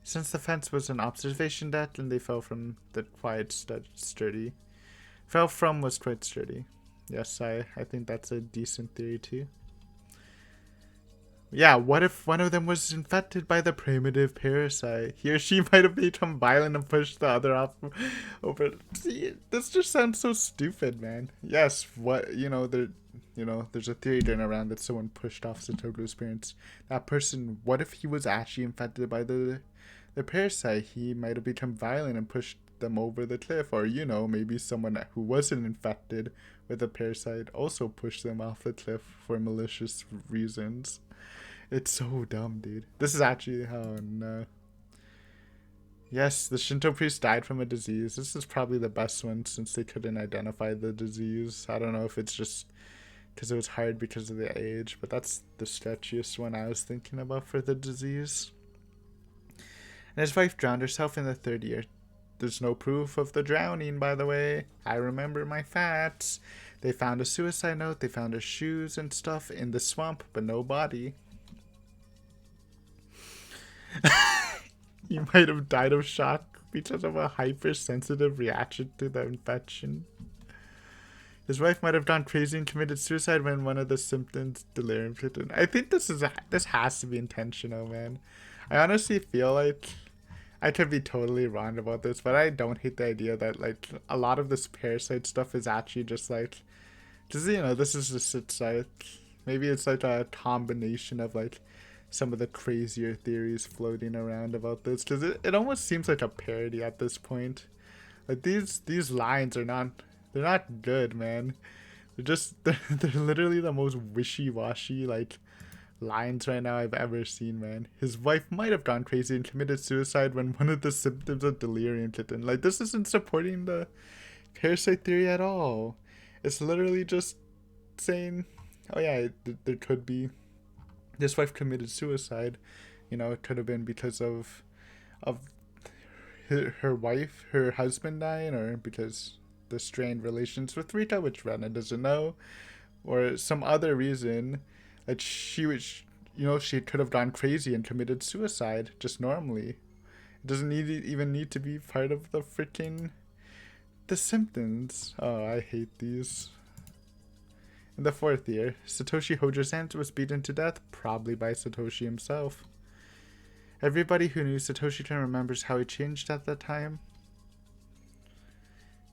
Since the fence was an observation deck and they fell from the was quite sturdy. Yes, I think that's a decent theory too. Yeah, what if one of them was infected by the primitive parasite? He or she might have become violent and pushed the other off over. See, this just sounds so stupid, man. Yes, there's a theory going around that someone pushed off Satoko's parents. That person, what if he was actually infected by the parasite? He might have become violent and pushed them over the cliff, or maybe someone who wasn't infected with the parasite also pushed them off the cliff for malicious reasons. It's so dumb, dude. This is actually no. Yes, the Shinto priest died from a disease. This is probably the best one since they couldn't identify the disease. I don't know if it's just because it was hard because of the age, but that's the sketchiest one I was thinking about for the disease. And his wife drowned herself in the third year. There's no proof of the drowning, by the way. I remember my facts. They found a suicide note. They found her shoes and stuff in the swamp, but no body. He might have died of shock because of a hypersensitive reaction to the infection. His wife might have gone crazy and committed suicide when one of the symptoms delirium hit him. I think this has to be intentional, man. I honestly feel like I could be totally wrong about this, but I don't hate the idea that like a lot of this parasite stuff is actually just like, because this is just it's like maybe it's like a combination of like some of the crazier theories floating around about this, because it almost seems like a parody at this point. Like these lines are they're not good, man. They're literally the most wishy-washy like lines right now I've ever seen, man. His wife might have gone crazy and committed suicide when one of the symptoms of delirium kicked in. Like, this isn't supporting the parasite theory at all. It's literally just saying, oh yeah, there could be this wife committed suicide. It could have been because of her husband dying, or because the strained relations with Rita, which Rena doesn't know, or some other reason. Like she could have gone crazy and committed suicide just normally. It doesn't even need to be part of the symptoms. Oh, I hate these. In the fourth year, Satoshi Hojo's aunt was beaten to death, probably by Satoshi himself. Everybody who knew Satoshi remembers how he changed at that time.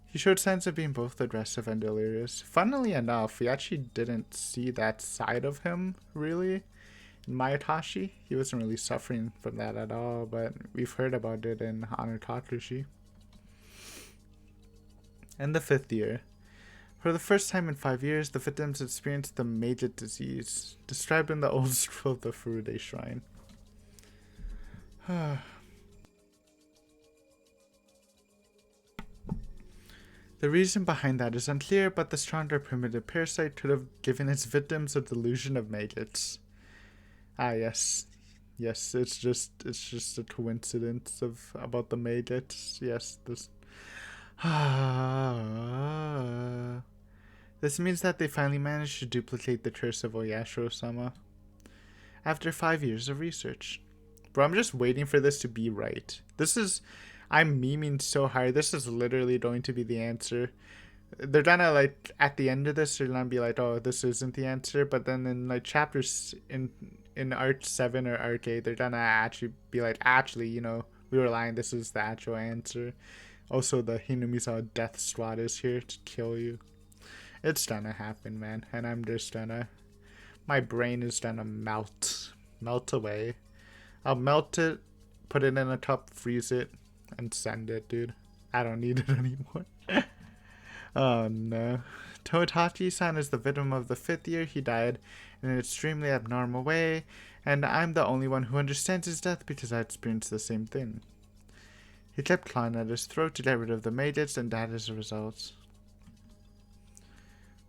He showed signs of being both aggressive and delirious. Funnily enough, we actually didn't see that side of him, really. In Mayatashi, he wasn't really suffering from that at all, but we've heard about it in Anatakushi. In the fifth year, for the first time in 5 years, the victims experienced the Meiji disease, described in the old scroll of the Furude Shrine. The reason behind that is unclear, but the stronger primitive parasite could have given its victims a delusion of maggots. Ah, yes, it's just a coincidence about the maggots. Yes, this. This means that they finally managed to duplicate the curse of Oyashiro-sama after 5 years of research. Bro, I'm just waiting for this to be right. I'm memeing so hard. This is literally going to be the answer. They're gonna, like, at the end of this, they're gonna be like, oh, this isn't the answer. But then in, like, chapters in Arc 7 or Arc 8, they're gonna actually be like, actually, we were lying. This is the actual answer. Also, the Hinumiza death squad is here to kill you. It's gonna happen, man. And I'm just my brain is gonna melt away. I'll melt it, put it in a cup, freeze it, and send it, dude. I don't need it anymore. Oh no. Tomotachi-san is the victim of the 5th year he died in an extremely abnormal way, and I'm the only one who understands his death because I experienced the same thing. He kept clawing at his throat to get rid of the maggots and died as a result.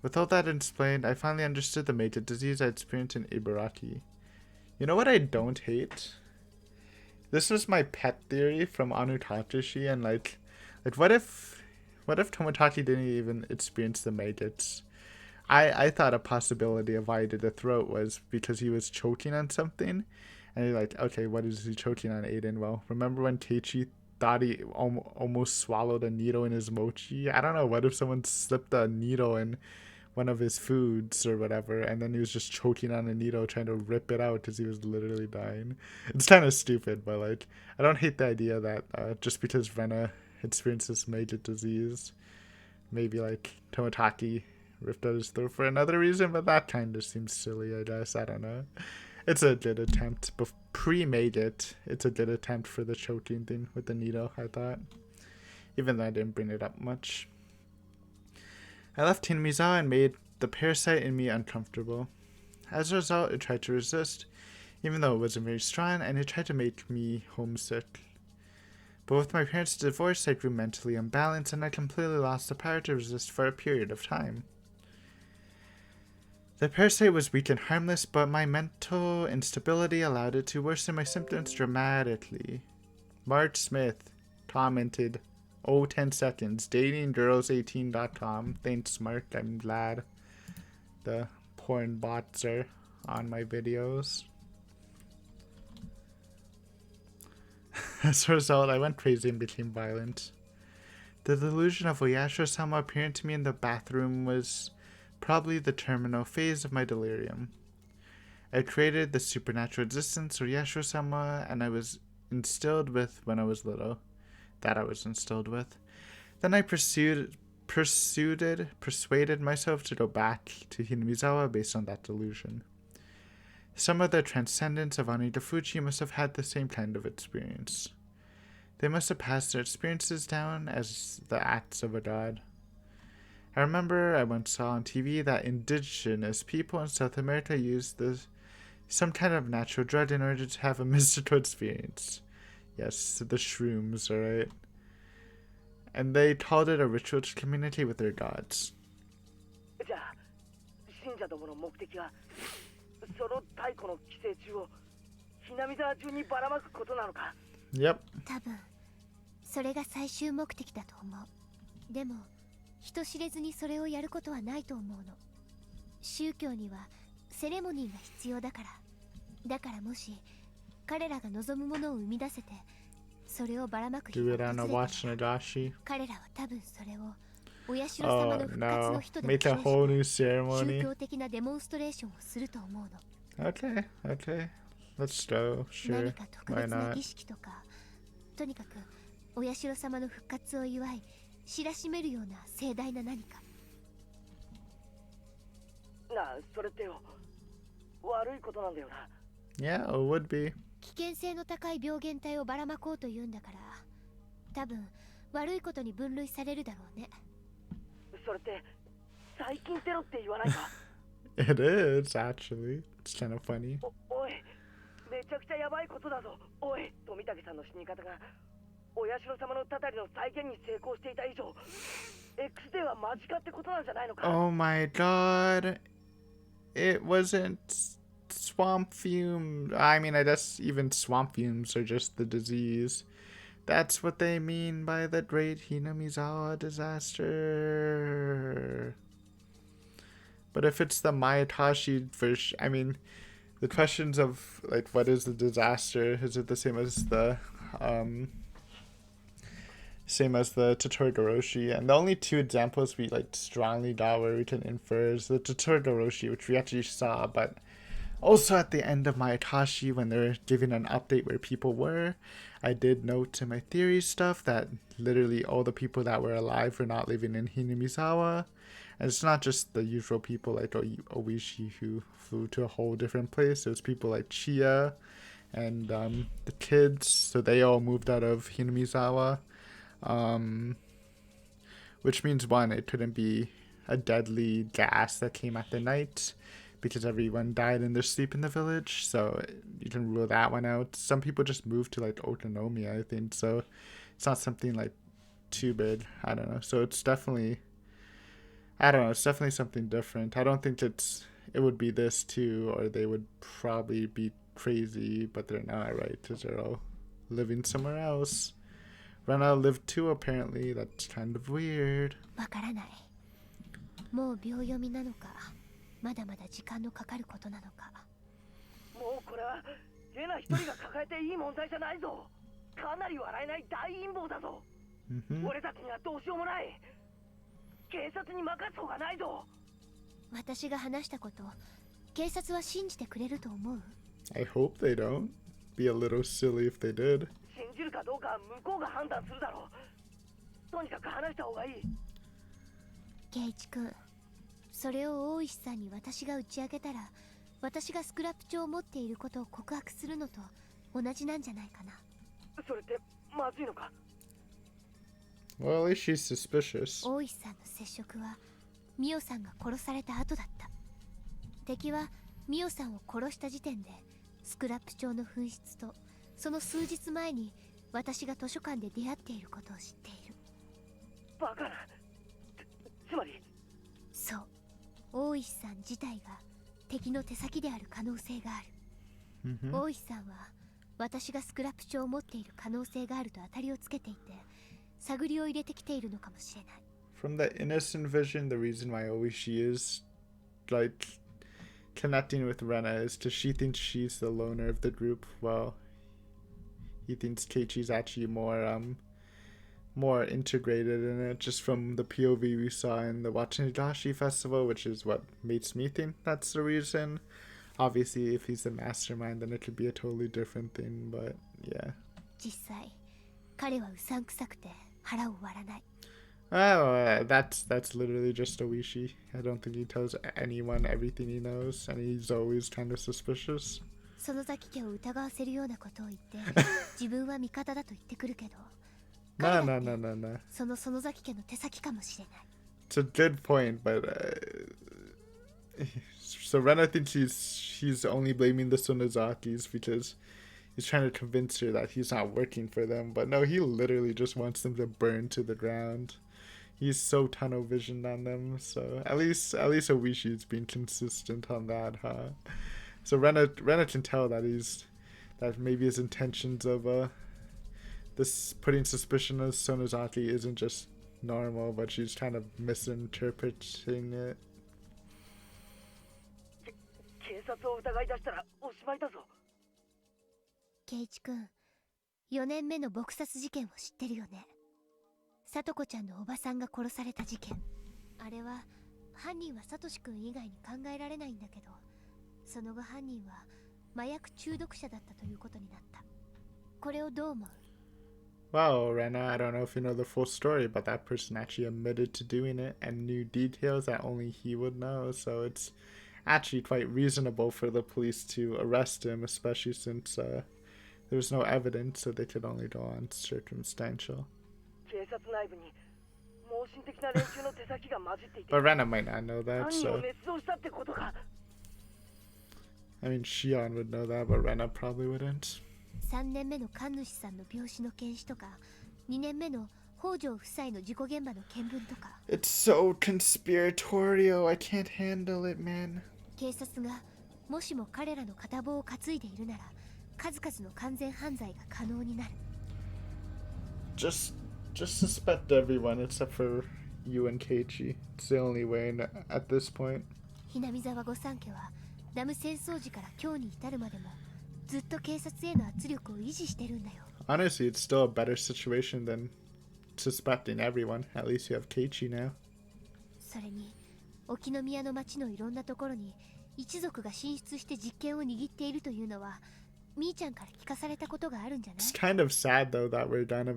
With all that explained, I finally understood the maggot disease I experienced in Ibaraki. You know what I don't hate? This was my pet theory from Anu Tatsushi, and like what if Tomotachi didn't even experience the maggots? I thought a possibility of why he did the throat was because he was choking on something, and you're like, okay, what is he choking on, Aiden? Well, remember when Teichi thought he almost swallowed a needle in his mochi? I don't know, what if someone slipped a needle in one of his foods or whatever, and then he was just choking on a needle trying to rip it out because he was literally dying. It's kind of stupid, but like, I don't hate the idea that just because Rena experiences maggot disease, maybe like Tomotachi ripped out his throat for another reason, but that kind of seems silly, I guess. I don't know. It's a good attempt. Pre-maggot, it's a good attempt for the choking thing with the needle, I thought. Even though I didn't bring it up much. I left Hinamizawa and made the parasite in me uncomfortable. As a result, it tried to resist, even though it wasn't very strong, and it tried to make me homesick. But with my parents' divorce, I grew mentally unbalanced, and I completely lost the power to resist for a period of time. The parasite was weak and harmless, but my mental instability allowed it to worsen my symptoms dramatically. Marge Smith commented, "Oh, 10 seconds. Datinggirls18.com. Thanks, Mark. I'm glad the porn bots are on my videos." As a result, I went crazy and became violent. The delusion of Oyashiro-sama appearing to me in the bathroom was probably the terminal phase of my delirium. I created the supernatural existence Oyashiro-sama, and I was instilled with when I was little. That I was instilled with. Then I persuaded myself to go back to Hinamizawa based on that delusion. Some of the transcendents of Ani Fuji must have had the same kind of experience. They must have passed their experiences down as the acts of a god. I remember I once saw on TV that indigenous people in South America used some kind of natural drug in order to have a mystical experience. Yes, the shrooms, alright? And they called it a ritual to communicate with their gods. Yep. 多分それが最終目的だと思う。でも人知れずにそれをやることはないと思うの。宗教にはセレモニーが必要だから。だからもし彼らが望むものを生み出せて、それをばらまく日が訪れたら、彼らは多分それをお社様の復活の人で宗教的なデモンストレーションをすると思うの。Okay, okay. Let's go. Sure. 何か特別な儀式とか、とにかくお社様の復活を祝い、知らしめるような盛大な何か。なあ、それってよ、悪いことなんだよな。Yeah, it would be. 危険性の高い病原体をばらまこうというんだから、多分悪いことに分類されるだろうね。それって最近テロって言わないか？ It is actually. It's kind of funny. おい、めちゃくちゃやばいことだぞ。おい、富武さんの死に方がお社様のたたりの再現に成功していた以上、X デーは間近ってことなんじゃないのか？ Oh my god. It wasn't swamp fume. I mean, I guess even swamp fumes are just the disease. That's what they mean by the Great Hinamizawa disaster. But if it's the Mayatashi version, I mean, the questions of like what is the disaster? Is it the same as the Tsumihoroboshi? And the only two examples we like strongly got where we can infer is the Tsumihoroboshi, which we actually saw, but also at the end of Mayatashi when they're giving an update where people were, I did note in my theory stuff that literally all the people that were alive were not living in Hinamizawa. And it's not just the usual people like Oishi who flew to a whole different place. It was people like Chia and the kids, so they all moved out of Hinamizawa. Which means one, it couldn't be a deadly gas that came at the night because everyone died in their sleep in the village. So you can rule that one out. Some people just moved to like Otonomiya, I think. So it's not something like too big. I don't know. So it's definitely, I don't know. It's definitely something different. I don't think it would be this too, or they would probably be crazy, but they're not, right? Because they're all living somewhere else. Rena lived too, apparently. That's kind of weird. わからない。もう秒読みなのか、まだまだ時間のかかることなのか。もうこれはレナ一人が抱えていい問題じゃないぞ。かなり笑えない大陰謀だぞ。俺たちにはどうしようもない。警察に任す方がないぞ。私が話したこと、警察は信じてくれると思う？ I hope they don't. Be a little silly if they did. 信じるかどうか向こうが判断するだろう。とにかく話した方がいい。圭一君、それを大石さんに私が打ち明けたら、私がスクラップ帳を持っていることを告白するのと同じなんじゃないかな。それってまずいのか？ Well, at least she's suspicious. 大石さんの接触はミオさんが殺された後だった。敵はミオさんを殺した時点でスクラップ帳の紛失とその数日前に私が図書館で出会っていることを知っている。バカな。つまりそう、大石さん自体が敵の手先である可能性がある。大石さんは私がスクラップ帳を持っている可能性があると当たりをつけていて、探りを入れてきているのかもしれない。From the innocent vision, the reason why Oishi is like connecting with Rena is because she thinks she's the loner of the group, while he thinks Keiichi's actually more integrated in it, just from the POV we saw in the Higurashi festival, which is what makes me think that's the reason. Obviously, if he's the mastermind, then it could be a totally different thing, but yeah. 実際、彼はうさんくさくて腹を割らない。Oh, that's literally just Oishi. I don't think he tells anyone everything he knows, and he's always kind of suspicious. 園崎家を疑わせるようなことを言って自分は味方だと言ってくるけど、 No. その園崎家の手先かもしれない。 It's a good point, but so Rena thinks he's only blaming the Sonozakis because he's trying to convince her that he's not working for them, but no, he literally just wants them to burn to the ground. He's so tunnel visioned on them, so at least Oishi's been consistent on that, huh? So Rena can tell that that maybe his intentions of this putting suspicion of Sonozaki isn't just normal, but she's kind of misinterpreting it. 警察を疑い出したらおしまいだぞ。圭一君、4年目の撲殺事件を知ってるよね。聡子ちゃんのおばさんが殺された事件。あれは犯人はサトシ君以外に考えられないんだけど、その後犯人は麻薬中毒者だったということになった。これをどう思う？ Well, Rena, I don't know if you know the full story, but that person actually admitted to doing it and knew details that only he would know, so it's actually quite reasonable for the police to arrest him, especially since there's no evidence, so they could only go on circumstantial. But Rena might not know that, so I mean, Shion would know that, but Rena probably wouldn't. 3年目の神主さんの病死の検視とか、2年目の北条夫妻の事故現場の見聞とか。 It's so conspiratorial, I can't handle it, man. 警察がもしも彼らの片棒を担いでいるなら、数々の完全犯罪が可能になる。 Just suspect everyone except for you and Keiichi. It's the only way at this point. ひなみ沢御三家はダム戦争時から今日に至るまでもずっと警察への圧力を維持してるんだよ。 Honestly, it's still a better situation than suspecting everyone. At least you have Keiichi now. それに沖宮の町のいろんなところに一族が進出して実権を握っているというのはみーちゃんから聞かされたことがあるんじゃない？ It's kind of sad though that we're gonna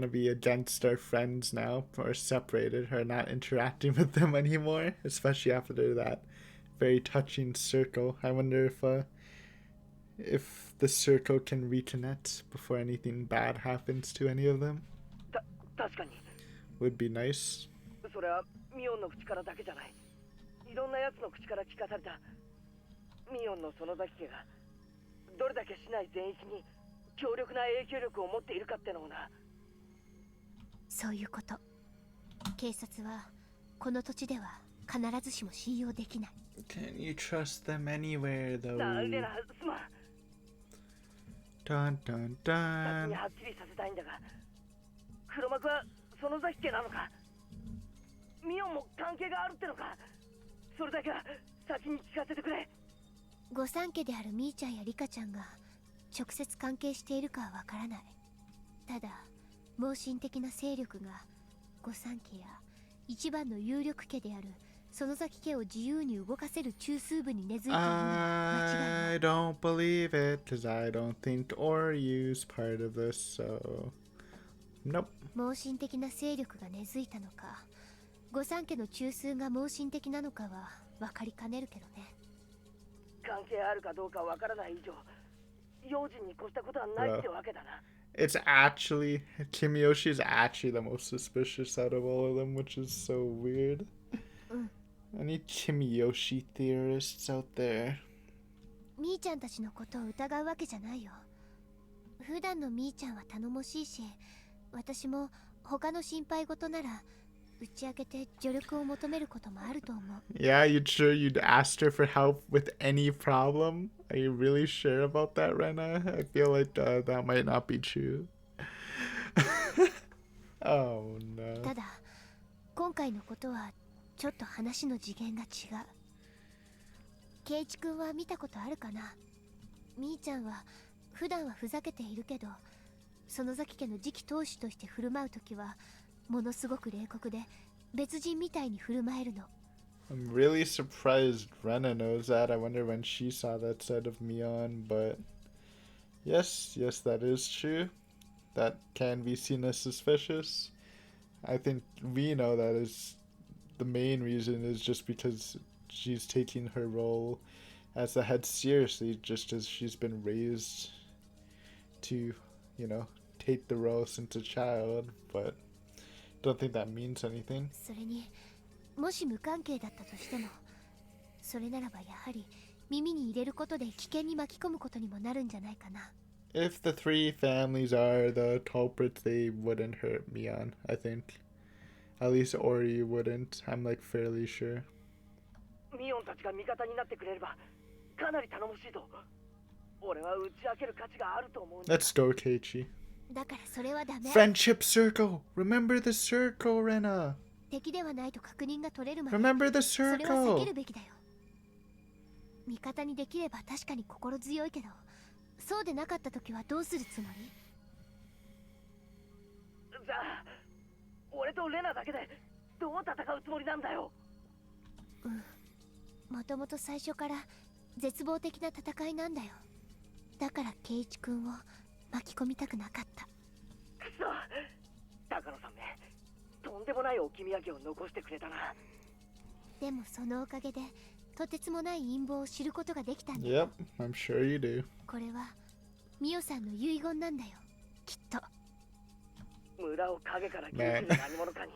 be against our friends now, or separated, or not interacting with them anymore, especially after that very touching circle. I wonder if the circle can reconnect before anything bad happens to any of them. 確かに。 Would be nice. それはミオンの口からだけじゃない。いろんな奴の口から聞かされた。ミオンの園崎家がどれだけ市内全域に強力な影響力を持っているかってのをな。そういうこと。警察はこの土地では必ずしも信用できない。 Can you trust them anywhere なあ though? レナ、すまん。 Dun dun 先 dun. にはっきりさせたいんだが、黒幕は園崎家なのか、ミオンも関係があるってのか、それだけは先に聞かせてくれ。御三家であるミーちゃんやリカちゃんが直接関係しているかはわからない。ただ盲信的な勢力が御三家や一番の有力家である園崎家を自由に動かせる中枢部に根付いているのは間違いな I い。 don't believe it, cause I don't think Oryu's part of this, so nope. 盲信的な勢力が根付いたのか、御三家の中枢が盲信的なのかは分かりかねるけどね。関係あるかどうかわからない以上、用心に越したことはないってわけだな。It's actually Kimiyoshi is actually the most suspicious out of all of them, which is so weird. Any Kimiyoshi theorists out there? みーちゃんたちのことを疑うわけじゃないよ。普段のみーちゃんは頼もしいし、私も他の心配事なら打ち明けて助力を求めることもあると思う。 Yeah, you sure you'd asked her for help with any problem? Are you really sure about that, Rena? I feel like that might not be true. Oh た no. だ今回のことはちょっと話の次元が違う。圭一君は見たことあるかな。みーちゃんは普段はふざけているけど、園崎家の次期当主として振る舞うときはものすごく冷酷で別人みたいに振る舞えるの。 I'm really surprised Rena knows that. I wonder when she saw that side of Mion, but yes, that is true. That can be seen as suspicious. I think we know that is the main reason is just because she's taking her role as the head seriously, just as she's been raised to, take the role since a child, but don't think that means anything. それにもし無関係だったとしても、それならばやはり耳に入れることで危険に巻き込むことにもなるんじゃないかな。 If the three families are the culprits, they wouldn't hurt Mion, I think. At least Ori wouldn't. I'm like fairly sure. ミオンたちが味方になってくれればかなり頼もしいぞ。俺は打ち明ける価値があると思うんだ。 Let's go, Keiichi. だからそれはダメ。 Friendship circle! Remember the circle, Rena! 敵ではないと確認が取れるまで Remember the それは避け circle! るべきだよ。味方にできれば確かに心強いけど、そうでなかった時はどうするつもり？じゃあ俺とレナだけでどう戦うつもりなんだよ。もともと最初から絶望的な戦いなんだよ。だから圭一君を巻き込みたくなかった。くそ、高野さんめ、とんでもない置き土産を残してくれたな。でもそのおかげでとてつもない陰謀を知ることができたんだ。 Yep, I'm sure you do. これはミオさんの遺言なんだよ、きっと。村を影から消す何者かに、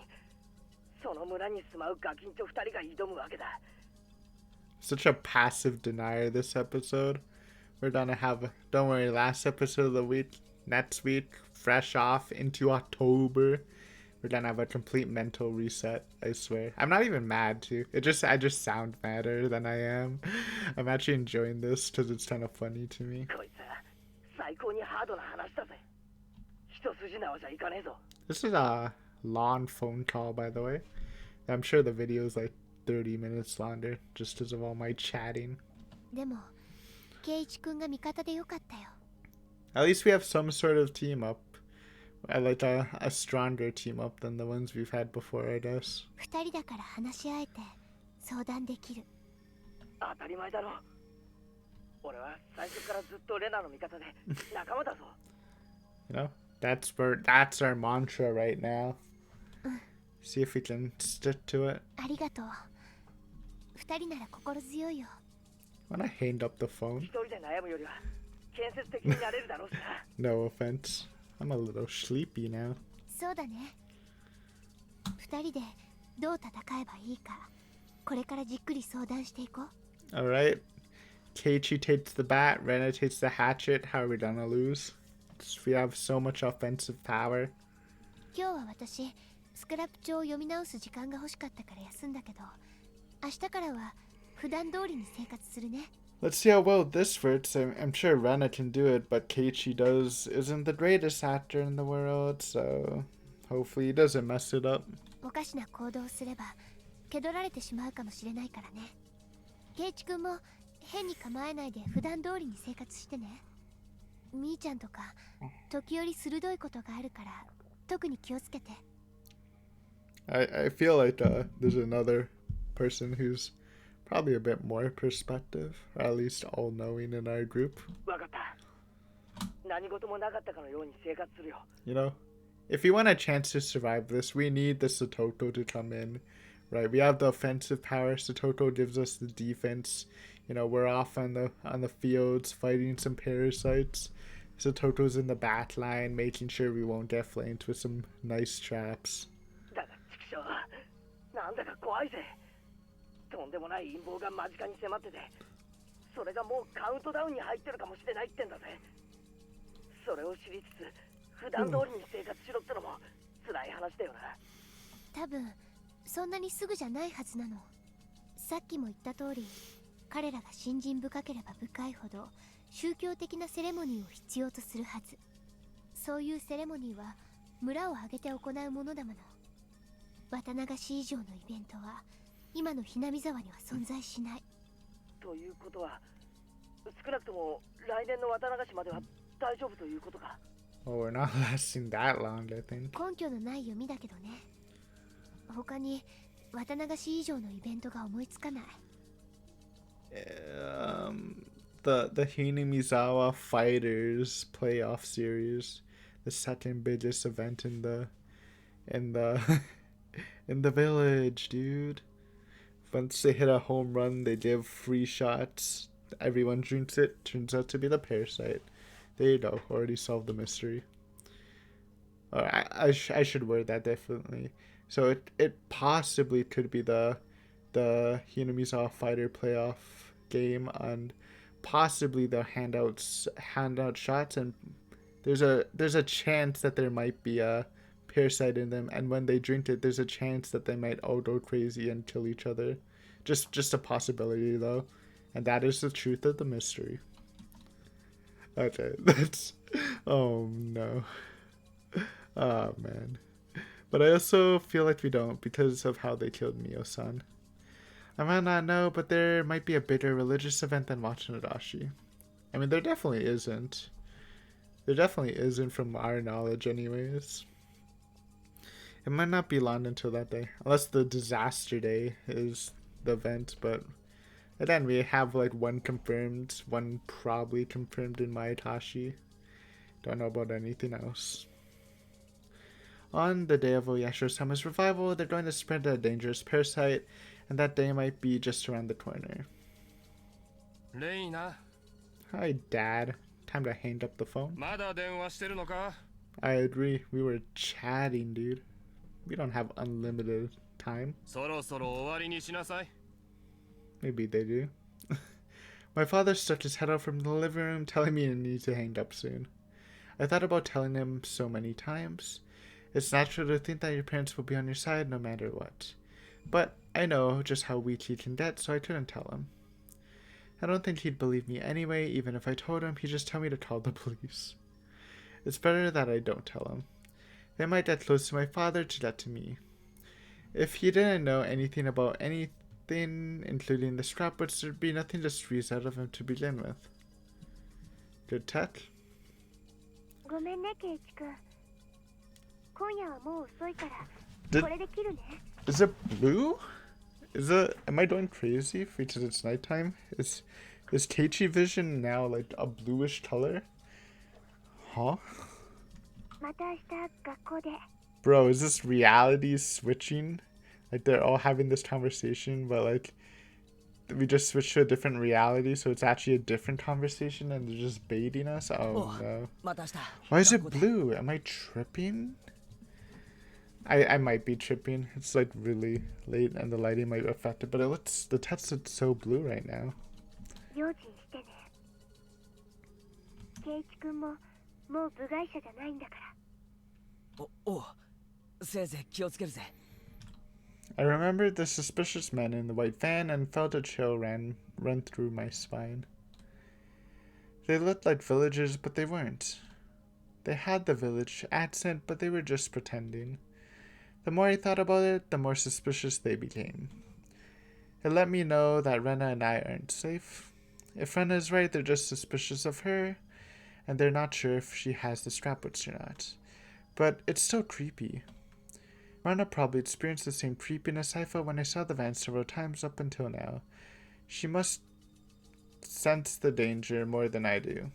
その村に住まうガキンチョ2人が挑むわけだ。 Such a passive denier this episode. We're gonna have, don't worry, last episode of the week, next week, fresh off into October. We're gonna have a complete mental reset, I swear. I'm not even mad too. I just sound madder than I am. I'm actually enjoying this because it's kind of funny to me. こいつ最高にハードな話だぜ。一筋縄じゃいかねえぞ。 This is a long phone call, by the way. I'm sure the video is like 30 minutes longer just because of all my chatting. でも圭一君が味方でよかったよ。 At least we have some sort of team up. I like a stronger team up than the ones we've had before, I guess. 二人だから話し合えて相談できる。当たり前だろ。俺は最初からずっとレナの味方で仲間だぞ。You know, that's our mantra right now. See if we can stick to it. ありがとう。二人なら心強いよ。 When I hang up the phone. 一人で悩むよりは建設的になれるだろうしな。 No offense. I'm a little sleepy now. そうだね。二人でどう戦えばいいかこれからじっくり相談していこう。 Alright. Keiichi takes the bat, Rena takes the hatchet. How are we gonna lose? We have so much offensive power. 今日は私スクラップ帳を読み直す時間が欲しかったから休んだけど、明日からは普段通りに生活するね。 Let's see how well this works. I'm sure Rena can do it, but Keiichi isn't the greatest actor in the world, so hopefully he doesn't mess it up. おかしな行動をすれば蹴取られてしまうかもしれないからね。ケイチ君も変に構えないで普段通りに生活してね。みーちゃんとか時折鋭いことがあるから特に気をつけて。 I feel like there's another person who's probably a bit more perspective, or at least all-knowing in our group. わかった。何事もなかったかのように生活するよ。You know, if we want a chance to survive this, we need the Satoto to come in, right? We have the offensive power. Satoto gives us the defense. You know, we're off on the fields fighting some parasites. Satoto's in the back line, making sure we won't get flanked with some nice traps. だが畜生、なんだか怖いぜ。とんでもない陰謀が間近に迫ってて、それがもうカウントダウンに入ってるかもしれないってんだぜ。それを知りつつ普段通りに生活しろってのも辛い話だよな。多分そんなにすぐじゃないはずなの。さっきも言った通り、彼らが信心深ければ深いほど宗教的なセレモニーを必要とするはず。そういうセレモニーは村を挙げて行うものだもの。綿流し以上のイベントは今のひなみ沢には存在しない。ということは、少なくとも来年の綿流しまでは大丈夫ということか。Well, we're not lasting that long, I think. 根拠のない読みだけどね。他に綿流し以上のイベントが思いつかない。The Hinamizawa Fighters playoff series, the second biggest event in the in the village, dude. Once they hit a home run, they give free shots. Everyone drinks it. Turns out to be the parasite. There you go. Already solved the mystery. Or I should word that differently. So it possibly could be the Hinamizawa Fighter playoff game, and possibly the handout shots, and there's a chance that there might be a parasite in them, and when they drink it, there's a chance that they might all go crazy and kill each other. Just a possibility, though, and that is the truth of the mystery. Okay, that's... Oh, no. Oh, man. But I also feel like we don't, because of how they killed Mio-san. I might not know, but there might be a bigger religious event than Higurashi. I mean, there definitely isn't. There definitely isn't from our knowledge, anyways. It might not be long until that day, unless the disaster day is the event, but then we have like one confirmed, one probably confirmed in Maitashi. Don't know about anything else. On the day of Oyashiro-sama's revival, they're going to spread a dangerous parasite, and that day might be just around the corner. Reina. Hi, Dad. Time to hang up the phone. I agree. We were chatting, dude. We don't have unlimited time. Maybe they do. My father stuck his head out from the living room, telling me I need to hang up soon. I thought about telling him so many times. It's natural to think that your parents will be on your side no matter what. But I know just how weak he can get, so I couldn't tell him. I don't think he'd believe me anyway. Even if I told him, he'd just tell me to call the police. It's better that I don't tell him. They might get close to my father to get to me. If he didn't know anything about anything, including the scrapbooks, there'd be nothing to squeeze out of him to begin with. Good tech. ごめんね、ケイチ君。今夜はもう遅いから、 Did- これで切るね。 Is it blue? Am I going crazy because it's nighttime? Is Keiichi vision now like a bluish color? Huh? また明日学校で。 Bro, is this reality switching? Like they're all having this conversation, but like we just switched to a different reality, so it's actually a different conversation and they're just baiting us? Oh no. Why is it blue? Am I tripping? I might be tripping. It's like really late and the lighting might affect it, but the text looks so blue right now. 用心してね。圭一君ももう部外者じゃないんだから。おう、せいぜい気をつけるぜ。I remembered the suspicious men in the white van and felt a chill run through my spine. They looked like villagers, but they weren't. They had the village accent, but they were just pretending. The more I thought about it, the more suspicious they became. It let me know that Rena and I aren't safe. If Rena is right, they're just suspicious of her, and they're not sure if she has the strapwoods or not. But it's still creepy. Rena probably experienced the same creepiness I felt when I saw the van several times up until now. She must sense the danger more than I do.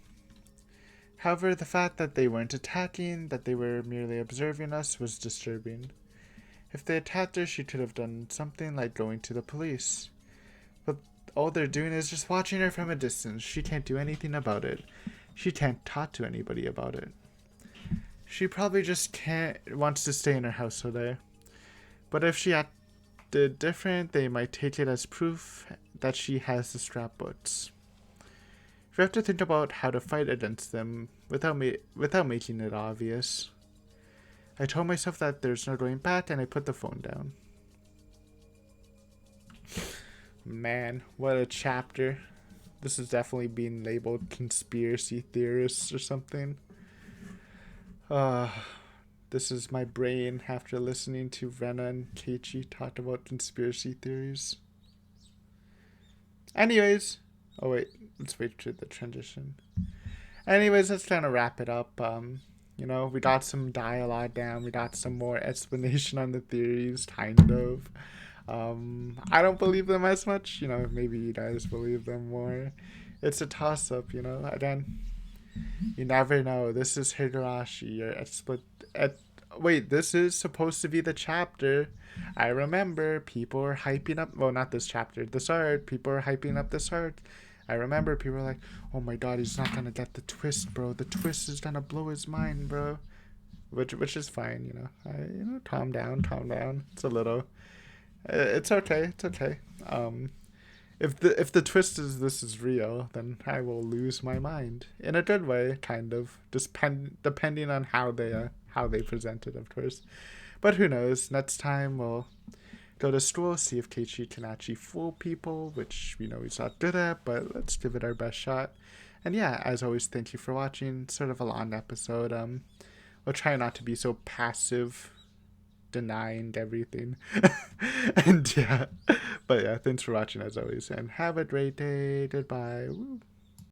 However, the fact that they weren't attacking, that they were merely observing us, was disturbing. If they attacked her, she could have done something like going to the police. But all they're doing is just watching her from a distance. She can't do anything about it. She can't talk to anybody about it. She probably just wants to stay in her house all day. But if she acted different, they might take it as proof that she has the strap boots. We have to think about how to fight against them without making it obvious. I told myself that there's no going back, and I put the phone down. Man, what a chapter. This is definitely being labeled conspiracy theorists or something. This is my brain after listening to Rena and Keiichi talk about conspiracy theories. Anyways, oh wait, let's wait for the transition. Anyways, let's kind of wrap it up. We got some dialogue down. We got some more explanation on the theories, kind of. I don't believe them as much. Maybe you guys believe them more. It's a toss-up, Again, you never know. This is Higurashi. Wait, this is supposed to be the chapter. I remember people are hyping up. Well, not this chapter. This art. People are hyping up this art. I remember people were like, "Oh my god, he's not gonna get the twist, bro. The twist is gonna blow his mind, bro." Which is fine, Calm down. It's a little. It's okay. It's okay. If the twist is this is real, then I will lose my mind in a good way, kind of. Just depending on how they present it, of course. But who knows? Next time we'll go to school, see if Keiichi can actually fool people, which we know he's not good at, but let's give it our best shot. And yeah, as always, thank you for watching. Sort of a long episode. We'll try not to be so passive, denying everything. And yeah, but yeah, thanks for watching as always, and have a great day. Goodbye. Woo.